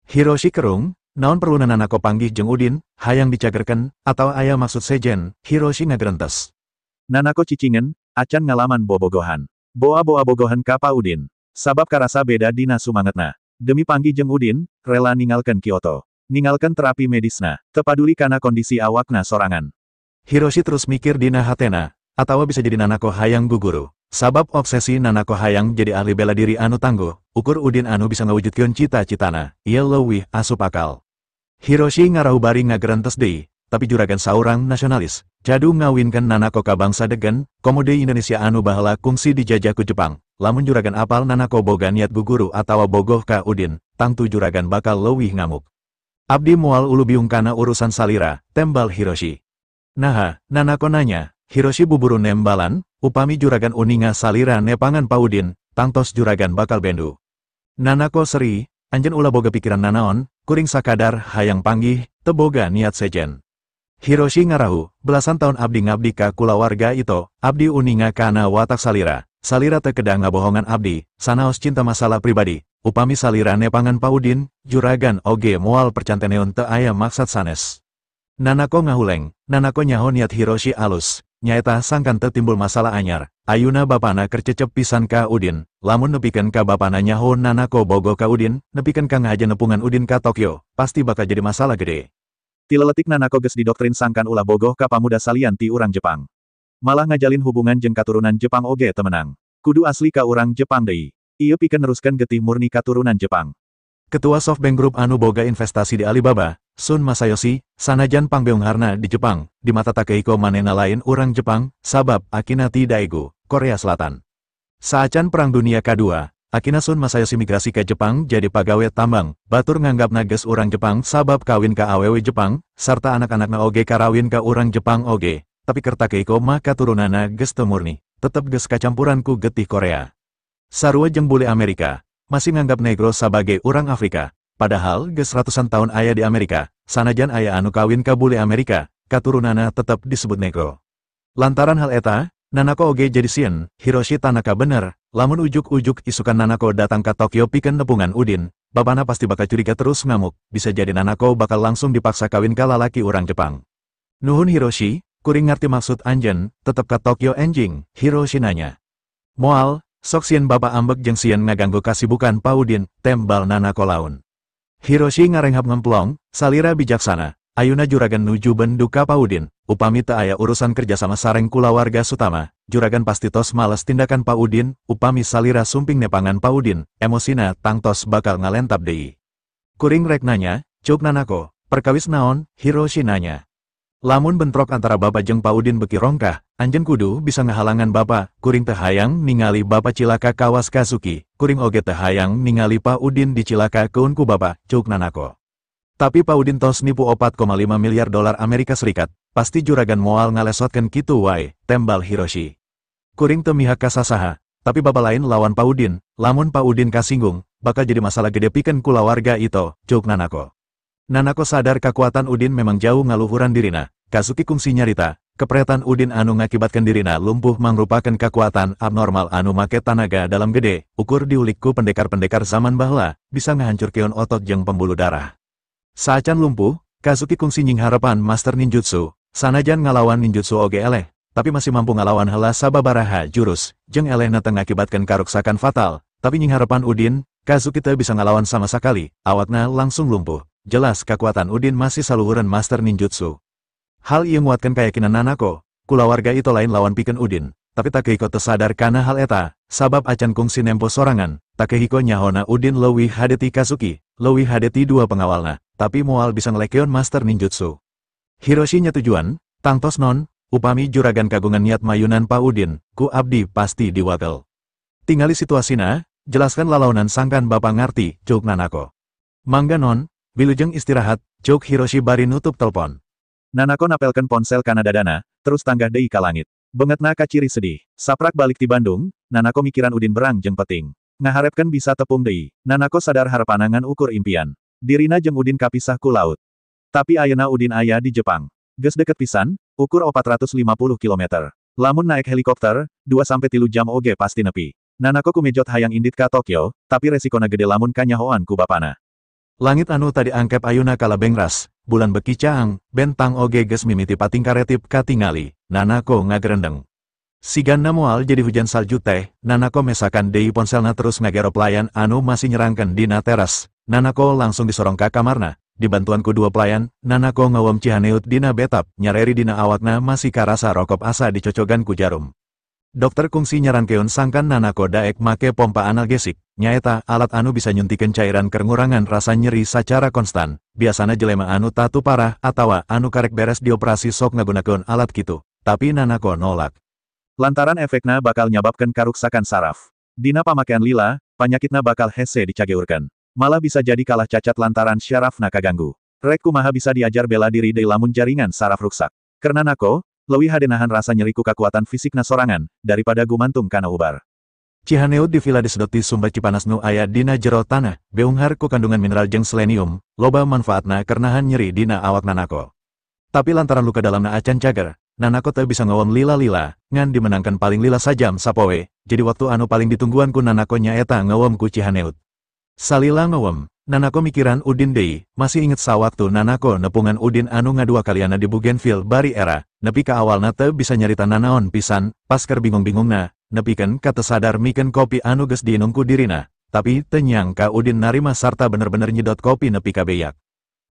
Hiroshi kerung, naon perlu Nanako panggih jeung Udin, hayang dicagerkeun, atau aya maksud sejen, Hiroshi ngagerentes. Nanako cicingan, acan ngalaman bobogohan. Boa-boa bogohan ka Pa Udin. Sabab karasa beda dina sumangetna. Demi panggi jeung Udin, rela ninggalkan Kyoto. Ninggalkan terapi medisna, tepaduli kana kondisi awakna sorangan. Hiroshi terus mikir dina hatena, atawa bisa jadi Nanako hayang guguru. Sabab obsesi Nanako hayang jadi ahli bela diri anu tangguh, ukur Udin anu bisa ngawujudkeun cita-citana, ieu leuwih asup akal. Hiroshi ngarau bari ngagerentes deui, tapi juragan saurang nasionalis, jadu ngawinkeun Nanako ka bangsa degen, komo deui Indonesia anu baheula kungsi dijajah ku Jepang. Lamun juragan apal Nanako boga niat guguru atawa bogoh ka Udin, tangtu juragan bakal leuwih ngamuk. Abdi moal ulu biung kana urusan salira, tembal Hiroshi. Naha, Nanako nanya, Hiroshi buburu nembalan, upami juragan uninga salira nepangan pa Udin, tangtos juragan bakal bendu. Nanako seri, anjen ulah boga pikiran nanaon, kuring sakadar hayang panggih, teboga niat sejen. Hiroshi ngarahu, belasan tahun abdi ngabdi ka kulawarga ito, abdi uninga kana watak salira. Salira teu kedah ngabohongan abdi, sanaos cinta masalah pribadi, upami salira nepangan pa Udin, juragan oge moal percanteneun teu aya maksad sanes. Nanako ngahuleng, Nanako nyaho niat Hiroshi alus, nyaeta sangkan teu timbul masalah anyar, ayuna bapana kercecep pisan ka Udin, lamun nepikeun ka bapana nyaho Nanako bogo ka Udin, nepikeun ka ngahaja nepungan Udin ka Tokyo, pasti bakal jadi masalah gede. Tileletik Nanako geus didoktrin sangkan ulah bogoh ka pamuda salian ti urang Jepang. Malah ngajalin hubungan jeung katurunan Jepang oge temenang. Kudu asli ka urang Jepang deui. Ieu pikeun neruskeun getih murni katurunan Jepang. Ketua SoftBank Group anu boga investasi di Alibaba, Sun Masayoshi, sanajan pangbeungharna di Jepang, di mata Takehiko manehna lain urang Jepang, sabab akina ti Daegu, Korea Selatan. Saacan Perang Dunia Kedua, akina Sun Masayoshi migrasi ke Jepang jadi pagawe tambang, batur nganggapna geus urang Jepang sabab kawin ka awewe Jepang, sarta anak-anakna oge karawin ka urang Jepang oge. Tapi kerta Keiko mah katurunana geus teu murni, tetep geus kacampuran ku getih Korea. Sarua jeung bule Amerika, masih nganggap negro sebagai urang Afrika, padahal geus ratusan tahun aya di Amerika, sanajan aya anu kawin ka bule Amerika, katurunana tetep disebut negro. Lantaran hal eta, Nanako oge jadi sieun, Hiroshi Tanaka bener, lamun ujuk-ujuk isukan Nanako datang ka Tokyo pikeun nepungan Udin, babana pasti bakal curiga terus ngamuk, bisa jadi Nanako bakal langsung dipaksa kawin ka lalaki urang Jepang. Nuhun Hiroshi. Kuring ngerti maksud anjen, tetep ka Tokyo enjing, Hiroshi nanya. Moal, sok sieun bapa ambek jeung sieun ngaganggu kasibukan pa Udin, tembal Nanako laun. Hiroshi ngarenghap ngemplong, salira bijaksana, ayuna juragan nuju bendu ka pa Udin, upami teu aya urusan kerjasama sareng kulawarga Sutama, juragan pasti tos males tindakan pa Udin, upami salira sumping nepangan pa Udin, emosina tangtos bakal ngalentap deui. Kuring rek nanya, cuk Nanako, perkawis naon, Hiroshi nanya. Lamun bentrok antara bapa jeung pa Udin beki rongkah, anjeun kudu bisa ngahalangan bapa, kuring teu hayang ningali bapa cilaka kawas Kazuki, kuring oge teu hayang ningali pa Udin dicilaka keun ku bapa, cuk Nanako. Tapi pa Udin tos nipu 4,5 miliar dolar Amerika Serikat, pasti juragan moal ngalesotkeun kitu wae, tembal Hiroshi. Kuring teu mihak ka sasaha, tapi bapa lain lawan pa Udin, lamun pa Udin kasinggung, bakal jadi masalah gede pikeun kulawarga ito, cuk Nanako. Nanako sadar kekuatan Udin memang jauh ngaluhuran dirina. Kazuki kungsi nyarita, kepretan Udin anu ngakibatkan dirina lumpuh mangrupakan kekuatan abnormal anu make tanaga dalam gede, ukur diulikku pendekar-pendekar zaman baheula, bisa ngahancurkeun otot jeung pembuluh darah. Saacan lumpuh, Kazuki kungsi nying harapan master ninjutsu, sanajan ngalawan ninjutsu oge eleh, tapi masih mampu ngalawan heula sababaraha jurus, jeung elehna teu ngakibatkeun karuksakan fatal, tapi nying harapan Udin, Kazuki teu bisa ngalawan sama sekali, awakna langsung lumpuh. Jelas kekuatan Udin masih saluhuran master ninjutsu. Hal ieu nguatkeun kayakinan Nanako, kulawarga itu lain lawan pikeun Udin, tapi Takehiko teu sadar kana hal eta, sabab acan kungsi nempo sorangan, Takehiko nyahona Udin leuwih hadeti Kazuki, leuwih hadeti dua pengawalna, tapi moal bisa ngelekeun master ninjutsu. Hiroshi nyatujuan, tangtos non, upami juragan kagungan niat mayunan pa Udin, ku abdi pasti diwagel. Tingali situasina, jelaskan lalaunan sangkan bapa ngarti, cuk Nanako. Mangga non, bilujeng istirahat, cuk Hiroshi bari nutup telepon. Nanako napelkeun ponsel kana dadana, terus tanggah deui ka langit. Beungeutna kaciri sedih. Saprak balik ti Bandung, Nanako mikiran Udin berang jeung peting. Ngaharepkeun bisa tepung deui. Nanako sadar harepanangan ukur impian. Dirina jeung Udin kapisah ku laut. Tapi ayeuna Udin aya di Jepang. Geus deket pisan, ukur 450 km. Lamun naek helikopter, 2-3 jam oge pasti nepi. Nanako kumejot hayang indit ka Tokyo, tapi resikona gede lamun kanyahoan ku bapana. Langit anu tadi angkep ayuna kala bengras, bulan beki caang, bentang oge geus mimiti pating karetip katingali, Nanako ngagerendeng. Siganna moal jadi hujan salju teh, Nanako mesakan deui ponselna terus ngagero pelayan anu masih nyerangkan dina teras. Nanako langsung disorong ka kamarna. Dibantuan ku dua pelayan, Nanako ngawem Cihaneut dina betap, nyareri dina awakna masih karasa rokop asa dicocogan ku jarum. Dokter kungsi nyarankeun sangkan Nanako daek make pompa analgesik, nyaeta alat anu bisa nyuntikeun cairan keur ngurangan rasa nyeri sacara konstan. Biasana jelema anu tatu parah atawa anu karek beres dioperasi sok ngagunakeun alat kitu, tapi Nanako nolak. Lantaran efekna bakal nyababkeun karuksakan saraf. Dina pamakean lila, panyakitna bakal hese dicageurkeun. Malah bisa jadi kalah cacat lantaran syarafna kaganggu. Rek kumaha bisa diajar bela diri deui lamun jaringan saraf ruksak. Karena Nako, leuwih hadenahan rasa nyeri ku kakuatan fisikna sorangan, daripada gumantung kana ubar. Cihaneut di villa disedot ti sumber Cipanas nu aya dina jero tanah, beunghar ku kandungan mineral jeung selenium, loba manfaatna keur nahan nyeri dina awak Nanako. Tapi lantaran luka dalamna acan cager, Nanako teu bisa ngawem lila-lila, ngan dimenangkan paling lila sajam sapoe, jadi waktu anu paling ditungguan ku Nanako nyaeta ngawem ku Cihaneut. Salila ngawem, Nanako mikiran Udin deui, masih inget sawaktu Nanako nepungan Udin anu ngadua kaliana di Bougainville bari era, nepi ka awalna teu bisa nyarita nanaon pisan, pas keur bingung-bingungna, nepikeun ka teu sadar mikeun kopi anu geus diinung ku dirina, tapi teu nyangka Udin narima sarta bener-bener nyedot kopi nepi ka beyak.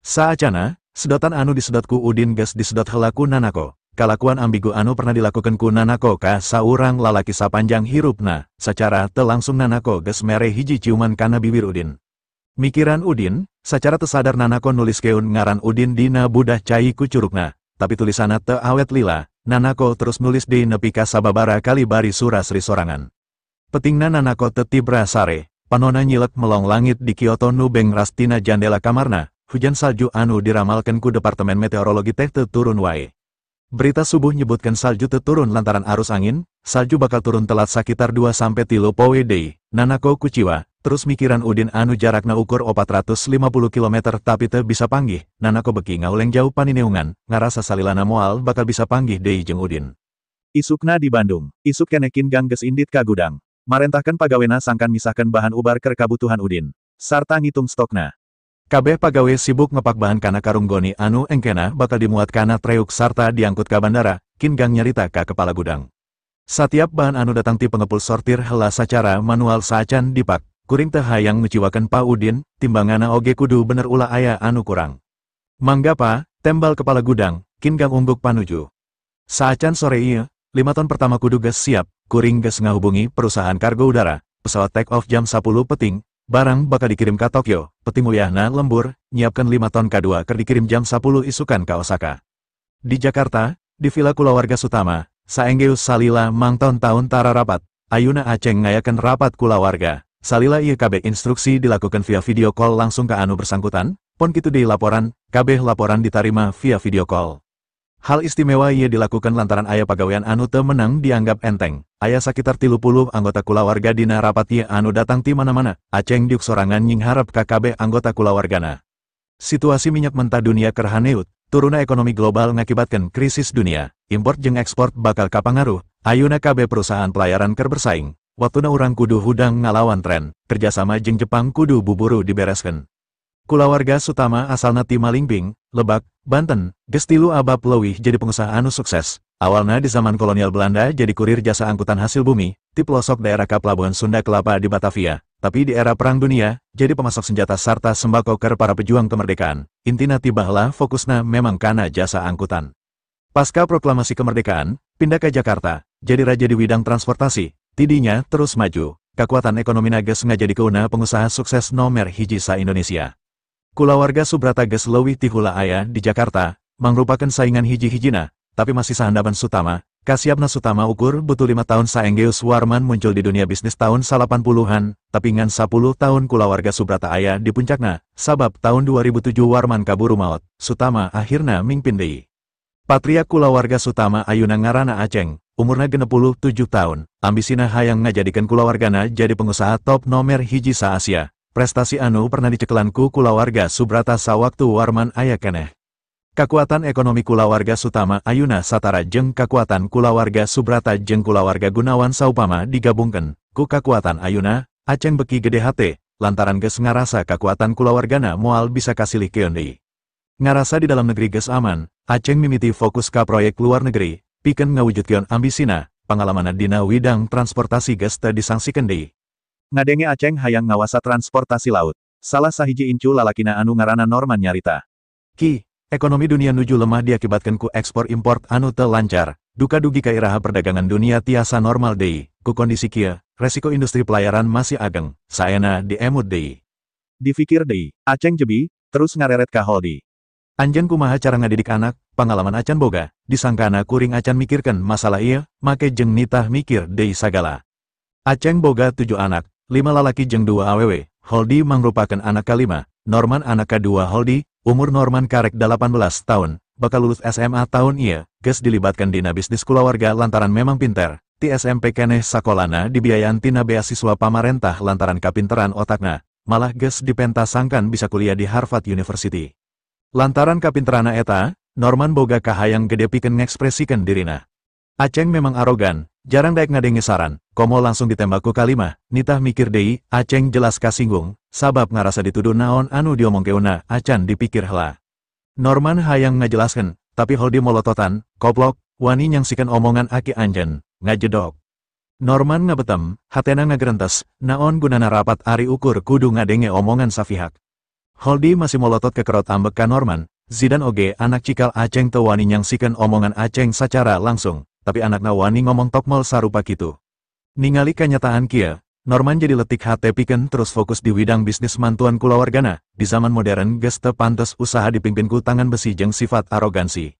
Saacana, sedotan anu disedot ku Udin geus disedot heula ku Nanako. Kalakuan ambigu anu pernah dilakukan ku Nanako ka saurang lalaki sapanjang hirupna, secara teu langsung Nanako geus mere hiji ciuman kana bibir Udin. Mikiran Udin, secara teu sadar Nanako nuliskeun ngaran Udin dina budah cai ku curugna, tapi tulisanna teu awet lila, Nanako terus nulis deui nepi ka sababara kali bari surasri sorangan. Petingna Nanako teu tibra sare, panonna nyilek melong langit di Kyoto nu bengras tina jandela kamarna, hujan salju anu diramalkeun ku Departemen Meteorologi teh teu turun wae. Berita subuh nyebutkan salju teu turun lantaran arus angin, salju bakal turun telat sakitar 2-3 poe deui. Nanako kuciwa, terus mikiran Udin anu jarakna ukur 450 km tapi teu bisa panggih. Nanako beki ngauleng jauh panineungan, ngarasa salilana moal bakal bisa panggih deui jeung Udin. Isukna di Bandung, isuk kenekin gang geus indit ka gudang. Marentahkeun pagawena sangkan misahkeun bahan ubar keur kabutuhan Udin. Sarta ngitung stokna. Kabeh pagawe sibuk ngepak bahan kana karung goni anu engkena bakal dimuat kana treuk sarta diangkut ka bandara, kin gang nyarita ka kepala gudang. Satiap bahan anu datang ti pengepul sortir heula sacara manual saacan dipak, kuring teh hayang nguciwakeun Pa Udin, timbangana oge kudu bener ulah aya anu kurang. Mangga Pa, tembal kepala gudang, kin gang ungguk panuju. Saacan sore ieu, 5 ton pertama kudu geus siap, kuring geus ngahubungi perusahaan kargo udara, pesawat take off jam 10 peting. Barang bakal dikirim ka Tokyo, peti mulyahna lembur, nyiapkan 5 ton K2 keur dikirim jam 10 isukan ka Osaka. Di Jakarta, di Villa Kulawarga Sutama, saenggeus salila mangton taun tara rapat, ayeuna Aceng ngayakeun rapat kulawarga. Salila ieu kabeh instruksi dilakukan via video call langsung ka anu bersangkutan, pon kitu deui laporan, kabeh laporan ditarima via video call. Hal istimewa ieu dilakukan lantaran aya pagawean anu teu menang dianggap enteng. Aya sakitar 30 anggota kulawarga dina rapat ieu anu datang ti mana-mana. Aceng diuk sorangan nying harap ka kabeh anggota kulawargana. Situasi minyak mentah dunia keur haneut, turuna ekonomi global ngakibatkeun krisis dunia, import jeung ekspor bakal kapangaruh. Ayeuna kabeh perusahaan pelayaran keur bersaing. Waktuna urang kudu hudang ngalawan tren, kerjasama jeung Jepang kudu buburu dibereskeun. Kulawarga Sutama asalna ti Malingping, Lebak, Banten, geus 3 abad leuwih jadi pengusaha anu sukses. Awalna di zaman kolonial Belanda jadi kurir jasa angkutan hasil bumi, di pelosok daerah ka Pelabuhan Sunda Kelapa di Batavia. Tapi di era Perang Dunia, jadi pemasok senjata sarta sembako keur para pejuang kemerdekaan. Intina ti baheula fokusna memang kana jasa angkutan. Pasca proklamasi kemerdekaan, pindah ke Jakarta, jadi raja di bidang transportasi. Tidinya terus maju, kekuatan ekonomi geus ngajadikeunna pengusaha sukses nomer hiji sa Indonesia. Kulawarga Subrata geus leuwih ti heula aya di Jakarta, mangrupakeun saingan hiji-hijina, tapi masih sahandapan Sutama. Kasiapna Sutama ukur butuh 5 tahun saenggeus Warman muncul di dunia bisnis tahun 80-an, tapi ngan 10 tahun kulawarga Subrata aya di puncakna, sabab tahun 2007 Warman kaburu maot, Sutama akhirna mingpin deui. Patria kulawarga Sutama ayeuna ngaranna Aceng, umurna 67 tahun, ambisina hayang ngajadikeun kulawargana jadi pengusaha top nomer hiji sa Asia. Prestasi anu pernah dicekelan ku kulawarga Subrata sawaktu Warman aya keneh. Kakuatan ekonomi kulawarga Sutama ayeuna satara jeung kakuatan kulawarga Subrata jeung kulawarga Gunawan saupama digabungkeun. Ku kakuatan ayeuna, Aceng beki gede hate, lantaran geus ngarasa kakuatan kulawargana moal bisa kasilihkeun deui. Ngarasa di dalam negeri geus aman, Aceng mimiti fokus ka proyek luar negeri, pikeun ngawujudkeun ambisina, pengalaman dina widang transportasi geus teu disangsikeun deui. Ngadenge Aceng hayang ngawasa transportasi laut. Salah sahiji incu lalakina anu ngaranna Norman nyarita. Ki, ekonomi dunia nuju lemah diakibatkeun ku ekspor import anu teu lancar. Duka dugi kairaha perdagangan dunia tiasa normal deui. Ku kondisi kieu, resiko industri pelayaran masih ageng. Saena diemut deui. Difikir deui, Aceng jebi, terus ngareret ka Holdi. Anjeun kumaha cara ngadidik anak, pengalaman acan boga, disangkana kuring acan mikirkeun masalah ieu, make jeung nitah mikir deui sagala. Aceng boga 7 anak, 5 lalaki jeung 2 awewe. Holdi mangrupakeun anak kalima, Norman anak kadua Holdi, umur Norman karek 18 tahun, bakal lulus SMA tahun ieu, geus dilibatkan dina bisnis kulawarga lantaran memang pinter. Ti SMP keneh sakolana dibiayaan tina beasiswa pamarentah lantaran kapinteran otakna, malah geus dipentasangkan bisa kuliah di Harvard University. Lantaran kapinterana eta, Norman boga kahayang gede pikeun ngekspresikeun dirina. Aceng memang arogan, jarang daek ngadenge saran, komo langsung ditembak ku kalimah, nitah mikir deui, Aceng jelas kasinggung, sabab ngarasa dituduh naon anu diomongkeunna, acan dipikir heula. Norman hayang ngajelaskeun, tapi Holdi molototan, koplok, wani nyangsikeun omongan aki anjeun, ngajedog. Norman ngabetem, hatena ngagerentes, naon gunana rapat ari ukur kudu ngadenge omongan safihak. Holdi masih molotot kekerot ambek ka Norman, Zidan oge anak cikal Aceng teu wani nyangsikeun omongan Aceng sacara langsung, tapi anakna wani ngomong tokmol sarupa kitu. Ningali kanyataan kieu, Norman jadi letik hate pikeun terus fokus di widang bisnis mantuan kulawargana, di zaman modern geus teu pantes usaha dipimpin ku tangan besi jeung sifat arogansi.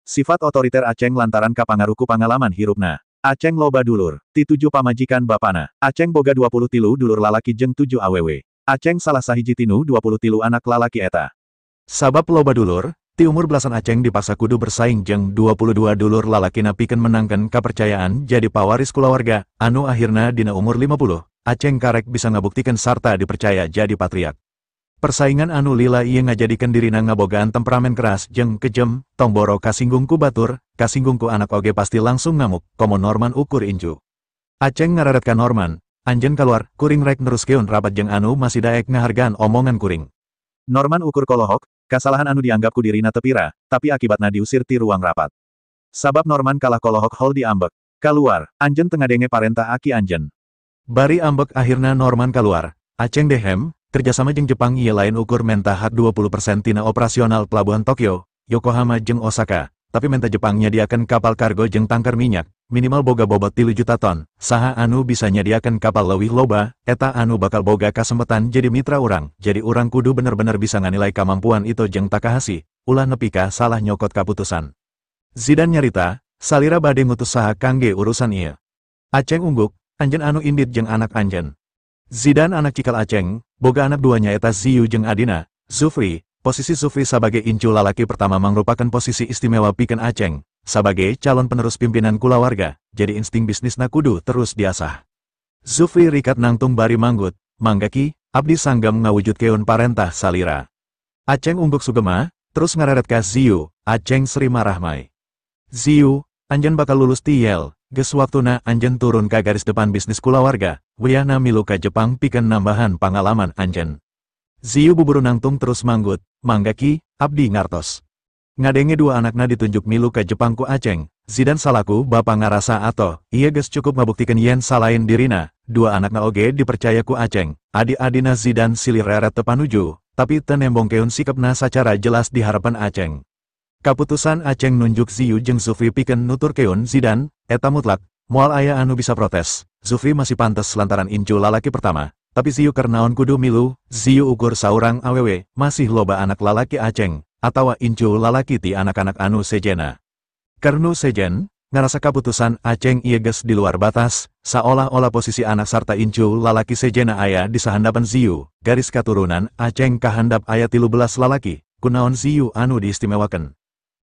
Sifat otoriter Aceng lantaran kapangaruh ku pangalaman hirupna. Aceng loba dulur, ti 7 pamajikan bapana. Aceng boga 23 dulur lalaki jeung 7 awewe. Aceng salah sahiji tinu 23 anak lalaki eta. Sabab loba dulur, ti umur belasan Aceng dipaksa kudu bersaing jeung 22 dulur lalakina pikeun menangkan kepercayaan jadi pawaris kulawarga, anu akhirna dina umur 50, Aceng karek bisa ngabuktikeun sarta dipercaya jadi patriark. Persaingan anu lila ieu ngajadikeun dirina ngabogaan temperamen keras jeung kejem, tong boro kasinggung ku batur, kasinggung ku anak oge pasti langsung ngamuk, komo Norman ukur inju. Aceng ngararet ka Norman, anjeun kaluar, kuring rek neruskeun rapat jeung anu masih daek ngahargaan omongan kuring. Norman ukur kolohok, kasalahan anu dianggap ku dirina tepira, tapi akibatna diusir ti ruang rapat. Sabab Norman kalah kolohok Holdi ambek. Kaluar, anjeun teu ngadenge parentah aki anjeun. Bari ambek akhirna Norman kaluar, Aceng dehem, kerjasama jeung Jepang ieu lain ukur menta hak 20% tina operasional pelabuhan Tokyo, Yokohama jeung Osaka, tapi menta Jepang nyadiakeun kapal kargo jeung tangker minyak, minimal boga bobot 3 juta ton, saha anu bisa nyadiakeun kapal leuwih loba, eta anu bakal boga kasempetan jadi mitra urang, jadi urang kudu bener-bener bisa nganilai kamampuan itu jeung Takahashi, ulah nepi ka salah nyokot kaputusan. Zidan nyarita, salira bade ngutus saha kangge urusan ieu. Aceng ungguk, anjeun anu indit jeung anak anjeun. Zidan anak cikal Aceng, boga anak duanya eta Ziyu jeung adina, Zufri. Posisi Zufri sebagai incu lalaki pertama merupakan posisi istimewa pikeun Aceng. Sebagai calon penerus pimpinan kulawarga, jadi insting bisnisna kudu terus diasah. Zufri rikat nangtung bari manggut, manggaki, abdi sanggam ngawujudkeun parentah salira. Aceng ungguk sugema, terus ngararet ka Ziyu, Aceng Sri marahmai. Ziyu, anjeun bakal lulus ti Yale, geus waktuna anjeun turun ka garis depan bisnis kulawarga, wiyahna milu ka Jepang pikeun nambahan pangalaman anjeun. Ziyu buburu nangtung terus manggut, manggaki, abdi ngartos. Ngadenge 2 anakna ditunjuk milu ke Jepang ku Aceng, Zidan salaku bapa ngarasa ato, ia geus cukup ngabuktikeun yen salain dirina, 2 anakna oge dipercaya ku Aceng, adi-adina Zidan silih reret teu panuju, tapi teu nembongkeun sikepna sacara jelas di harapan Aceng. Kaputusan Aceng nunjuk Ziyu jeung Zufri pikeun nuturkeun Zidan, eta mutlak, moal aya anu bisa protes, Zufri masih pantes lantaran incu lalaki pertama. Tapi Ziyu keur naon kudu milu, Ziyu ukur saurang awewe, masih loba anak lalaki Aceng, atawa incu lalaki ti anak-anak anu sejena. Karnu sejen, ngarasa kaputusan Aceng ieu geus di luar batas, saolah-olah posisi anak sarta incu lalaki sejena aya di sahandapan Ziyu, garis katurunan Aceng kahandap aya 13 lalaki, kunaon Ziyu anu diistimewakeun.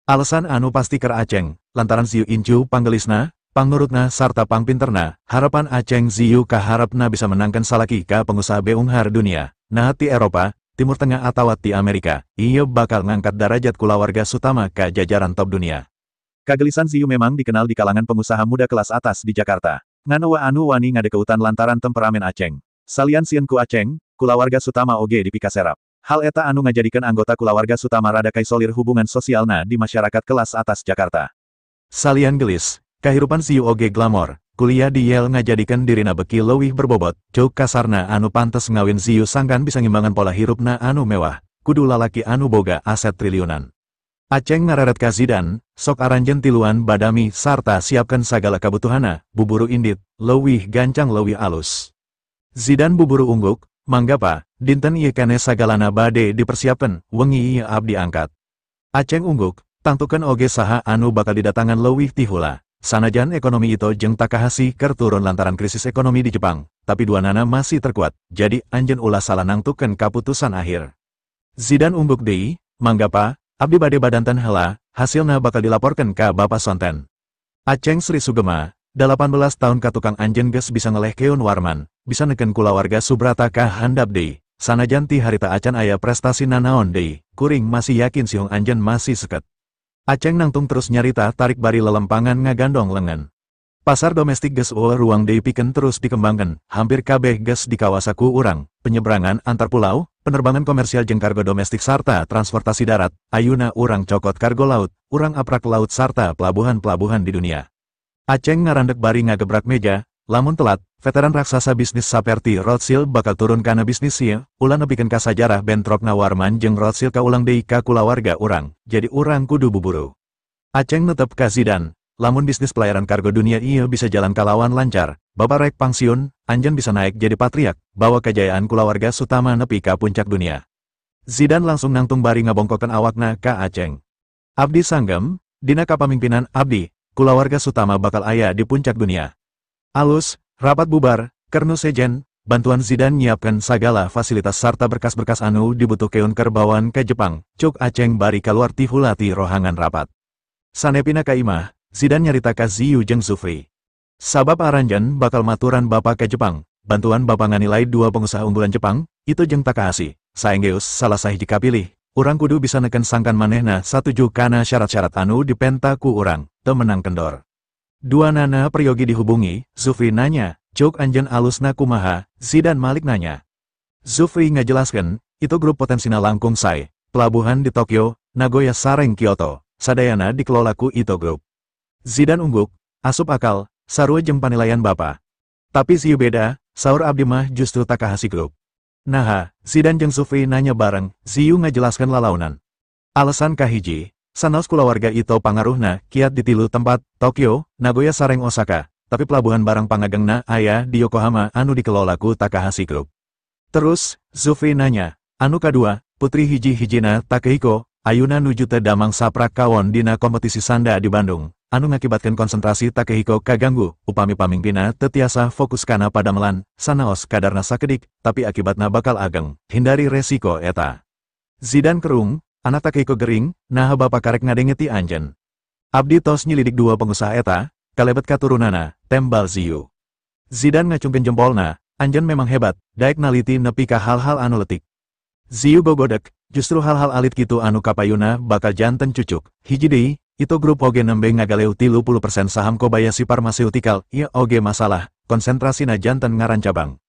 Alasan anu pasti keur Aceng, lantaran Ziyu incu panggelisna, pangnurutna sarta pangpinterna, harapan Aceng Ziyu kaharepna bisa menangkan salaki ka pengusaha beunghar dunia, nah ti Eropa, Timur Tengah atawa ti Amerika, ieu bakal ngangkat darajat kulawarga Sutama ka jajaran top dunia. Kagelisan Ziyu memang dikenal di kalangan pengusaha muda kelas atas di Jakarta. Ngana anu wani ngadekeutan lantaran temperamen Aceng. Salian sieun ku Aceng, kulawarga Sutama oge dipikaserap. Hal eta anu ngajadikeun anggota kulawarga Sutama rada kaisolir hubungan sosialna di masyarakat kelas atas Jakarta. Salian gelis, Kahirupan Ziyu oge glamor, kuliah di Yale ngajadikan dirina beki leuwih berbobot, cuk kasarna anu pantes ngawin Ziyu sangkan bisa ngimbangan pola hirupna anu mewah, kudu lalaki anu boga aset triliunan. Aceng ngareret ka Zidane, sok aranjen tiluan badami sarta siapkan sagala kabutuhana, buburu indit, leuwih gancang leuwih alus. Zidane buburu ungguk, mangga pa, dinten ieu keneh sagalana bade dipersiapkan, wengi ieu abdi angkat. Aceng ungguk, tangtukeun oge saha anu bakal didatangan leuwih ti heula. Sanajan ekonomi Ito jeung Takahashi keur turun lantaran krisis ekonomi di Jepang, tapi duanana masih terkuat, jadi anjeun ulah salah nangtukeun kaputusan akhir. Zidane ungguk deui, mangga pa, abdi bade badanten heula, hasilna bakal dilaporkeun ka Bapa Sonten. Aceng Sri Sugema, 18 tahun ka tukang anjeun geus bisa ngelehkeun Warman, bisa neken kulawarga Subrata ka handap deui. Sanajan ti harita acan aya prestasi nanaon deui, kuring masih yakin siung anjeun masih seket. Aceng nangtung terus nyarita tarik bari lelempangan ngagandong lengan. Pasar domestik geus ruang deui pikeun terus dikembangkan, hampir kabeh geus dikawasaku urang, penyeberangan antar pulau, penerbangan komersial jeung kargo domestik sarta transportasi darat, ayeuna urang cokot kargo laut, urang aprak laut sarta pelabuhan-pelabuhan di dunia. Aceng ngarandek bari ngagebrak meja, lamun telat, veteran raksasa bisnis saperti Rothschild bakal turun kana bisnis ieu, ulah nepikeun ka sajarah bentrokna Warman jeung Rothschild kaulang deui ka kulawarga urang, jadi urang kudu buburu. Aceng netep ka Zidane, lamun bisnis pelayaran kargo dunia ieu bisa jalan kalawan lancar, bapa rek pangsiun, anjeun bisa naik jadi patriark, bawa kejayaan kulawarga Sutama nepi ka puncak dunia. Zidane langsung nangtung bari ngabongkokeun awakna ka Aceng. Abdi sanggem, dina kapamingpinan abdi, kulawarga Sutama bakal aya di puncak dunia. Alus, rapat bubar, kernu sejen, bantuan Zidane nyiapkan sagala fasilitas sarta berkas-berkas anu dibutuhkeun keur bawaan ke Jepang, cuk Aceng bari kaluar ti heula ti rohangan rapat. Sanepina ka imah, Zidane nyarita ka Ziyu jeung Zufri. Sabab aranjen bakal maturan bapa ke Jepang, bantuan bapa nganilai dua pengusaha unggulan Jepang, itu jeung Takahashi, saenggeus salah sahiji kapilih, urang kudu bisa neken sangkan manehna satuju kana syarat-syarat anu dipenta ku urang, teu menang kendor. Dua nana priyogi dihubungi, Zufri nanya, cuk anjeun alusna kumaha, Zidane malik nanya. Zufri ngajelaskeun, itu grup potensina langkung sae, pelabuhan di Tokyo, Nagoya sareng Kyoto, sadayana dikelola ku Ito Group. Zidane ungguk, asup akal, sarua jeung panilaian bapa. Tapi Ziyu beda, saur abdi mah justru Takahashi Group. Naha, Zidane jeung Zufri nanya bareng, Ziyu ngajelaskeun lalaunan. Alasan kahiji, sanos kulawarga Ito pangaruhna kiat di tilu tempat, Tokyo, Nagoya sareng Osaka, tapi pelabuhan barang pangagengna aya di Yokohama anu dikelola ku Takahashi Group. Terus, Zufri nanya, anu kadua, putri hiji-hijina Takehiko, ayuna nuju teu damang saprak kawon dina kompetisi sanda di Bandung, anu ngakibatkeun konsentrasi Takehiko kaganggu, upami pamingpina teu tiasa fokus kana padamelan, sanaos kadarna sakedik, tapi akibatna bakal ageng, hindari resiko eta. Zidane kerung, anak Takehiko gering, nah bapa karek ngadengeti anjeun. Abdi tos nyilidik dua pengusaha eta, kalebet katurunana, tembal Ziyu. Zidane ngacungkeun jempolna, anjeun memang hebat, daek naliti nepi ka hal-hal anu leutik. Ziyu gogodek, justru hal-hal alit kitu anu kapayuna bakal janten cucuk. Hiji deui, Ito Group oge nembe ngagaleu 30% saham Kobayashi Pharmaceutical, ieu oge masalah, konsentrasina janten ngaran cabang.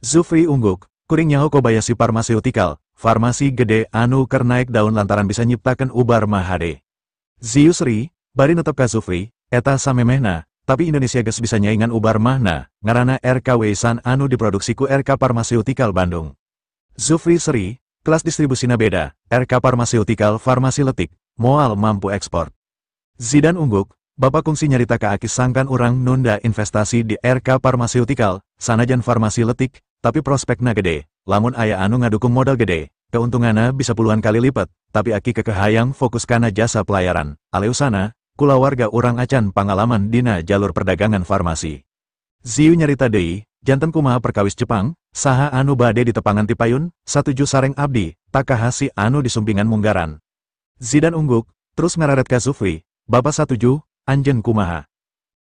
Zufri ungguk, kuring nyaho Kobayashi Pharmaceutical, farmasi gede anu keur naik daun lantaran bisa nyiptakeun ubar mah hade. Ziyu Sri, bari netep ka Zufri, eta samemehna, tapi Indonesia geus bisa nyaingan ubar mahna, ngaranna RKW San anu diproduksi ku RK Pharmaceutical Bandung. Zufri Sri, kelas distribusina beda, RK Pharmaceutical farmasi letik, moal mampu ekspor. Zidane ungguk, bapa kungsi nyarita ka Akis sangkan urang nunda investasi di RK Pharmaceutical, sanajan farmasi letik, tapi prospekna gede, lamun aya anu ngadukung modal gede, keuntunganna bisa puluhan kali lipat, tapi Aki kekehayang fokus kana jasa pelayaran, aleusana, kulawarga urang acan pangalaman dina jalur perdagangan farmasi. Ziyu nyarita deui, janten kumaha perkawis Jepang, saha anu bade ditepangan ti payun, satuju sareng abdi, Takahashi anu disumpingan munggaran. Zidane ungguk, terus ngararet ka Zufri, bapa satuju, anjeun kumaha.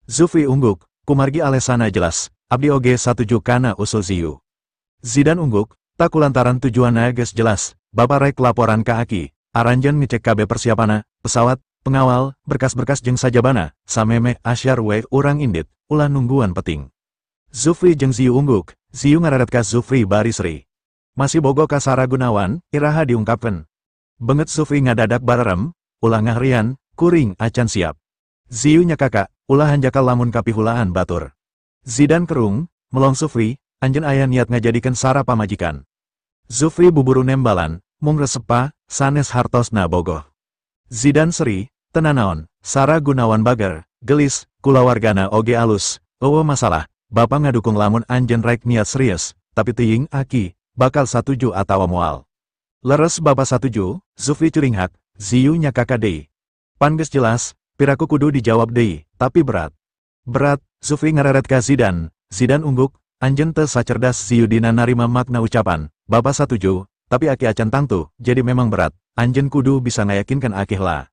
Zufri ungguk, kumargi alesana jelas, abdi oge satuju kana usul Ziyu. Zidane ungguk, tak kulantaran tujuanna geus jelas, bapa rek laporan ka Aki, aranjeun ngecek kabeh persiapana, pesawat, pengawal, berkas-berkas jeung sajabana, samemeh asyar we urang indit, ulah nungguan peting. Zufri jeung Ziyu ungguk, Ziyu ngararet ka Zufri bari Sri. Masih bogo ka Sara Gunawan, iraha diungkapkeun. Beungeut Zufri ngadadak barerem, ulah ngahrian, kuring acan siap. Ziyu nya kakak, ulahan jakal lamun kapihulaan batur. Zidane kerung, melong Zufri, anjen aya niat ngajadikan Sara pamajikan. Zufri buburu nembalan, mung resepa, sanes hartosna bogoh. Zidane seri, tenanaon, Sara Gunawan bager, gelis, kulawargana oge alus, eueuh masalah, bapa ngadukung lamun anjen rek niat serius, tapi teuing aki, bakal satuju atawa moal. Leres bapa satuju, Zufri curinghak, Ziyu nya kakak deui. Pan geus jelas, piraku kudu dijawab deui, tapi berat. Berat, Zufri ngareret ka Zidane, Zidane ungguk, anjen teu sacerdas Ziyu dina narima makna ucapan, bapa satuju, tapi aki acan tangtu, jadi memang berat, anjen kudu bisa ngayakinkan akih lah.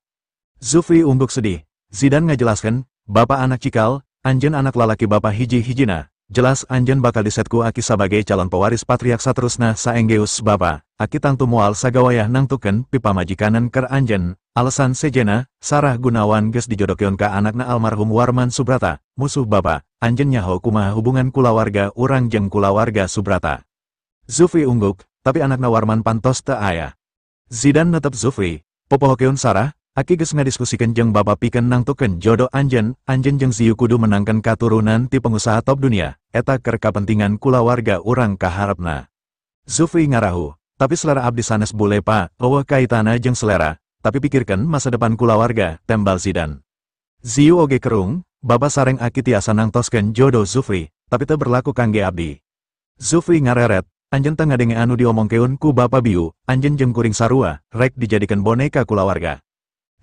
Zufri ungguk sedih, Zidane ngajelaskan, bapa anak cikal, anjen anak lalaki bapa hiji-hijina, jelas anjen bakal disetku aki sebagai calon pewaris patriark saterusna saenggeus bapa, aki tangtu moal sagawayah nangtukeun pipamajikanan ker anjen, alasan sejena, Sarah Gunawan geus dijodokeun ka anakna almarhum Warman Subrata, musuh bapa, anjen nyaho kumaha hubungan kulawarga urang jeung kulawarga Subrata. Zufri ungguk, tapi anakna Warman pantos teu aya. Zidane netep Zufri, popohokeun Sarah, aki geus ngadiskusikeun jeung bapa pikeun nangtukeun jodoh anjen jeung Ziyu kudu menangkan katurunan ti pengusaha top dunia, eta keur kapentingan kulawarga urang kaharepna. Zufri ngarahu, tapi selera abdi sanes bule pa, eueuh kaitana jeung selera, tapi pikirkeun masa depan kulawarga, tembal Zidane. Ziyu oge kerung, bapa sareng aki tiasa nangtoskeun jodoh Zufri, tapi teu berlaku kangge abdi. Zufri ngareret, anjen teu ngadenge anu diomongkeun ku bapa biu, anjen jeung kuring sarua, rek dijadikan boneka kulawarga.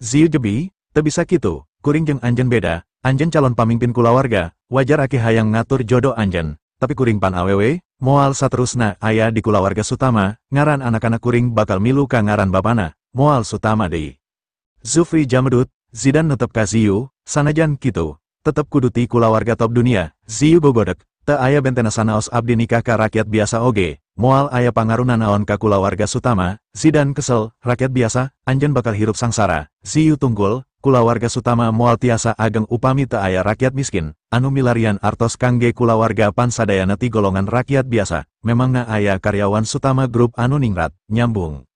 Ziyu jebi, teu bisa kitu, kuring jeung anjen beda, anjen calon pamimpin kulawarga, wajar aki hayang ngatur jodoh anjen, tapi kuring pan awewe, moal saterusna aya di kulawarga Sutama, ngaran anak-anak kuring bakal milu ka ngaran bapana, moal Sutama deui. Zufri jamedut, Zidane netep ka Ziyu, sanajan kitu, tetep kudu ti kulawarga top dunia, Ziyu gogodek, teu aya bentena sanaos abdi nikah ka rakyat biasa oge, moal aya pangaruna naon ka kulawarga Sutama, Zidane kesel, rakyat biasa, anjen bakal hirup sangsara, Ziyu tunggul, kulawarga Sutama moal tiasa ageng upami teu aya rakyat miskin, anu milarian artos kangge kulawarga pan sadayana ti golongan rakyat biasa, memangna aya karyawan Sutama Group anu ningrat, nyambung.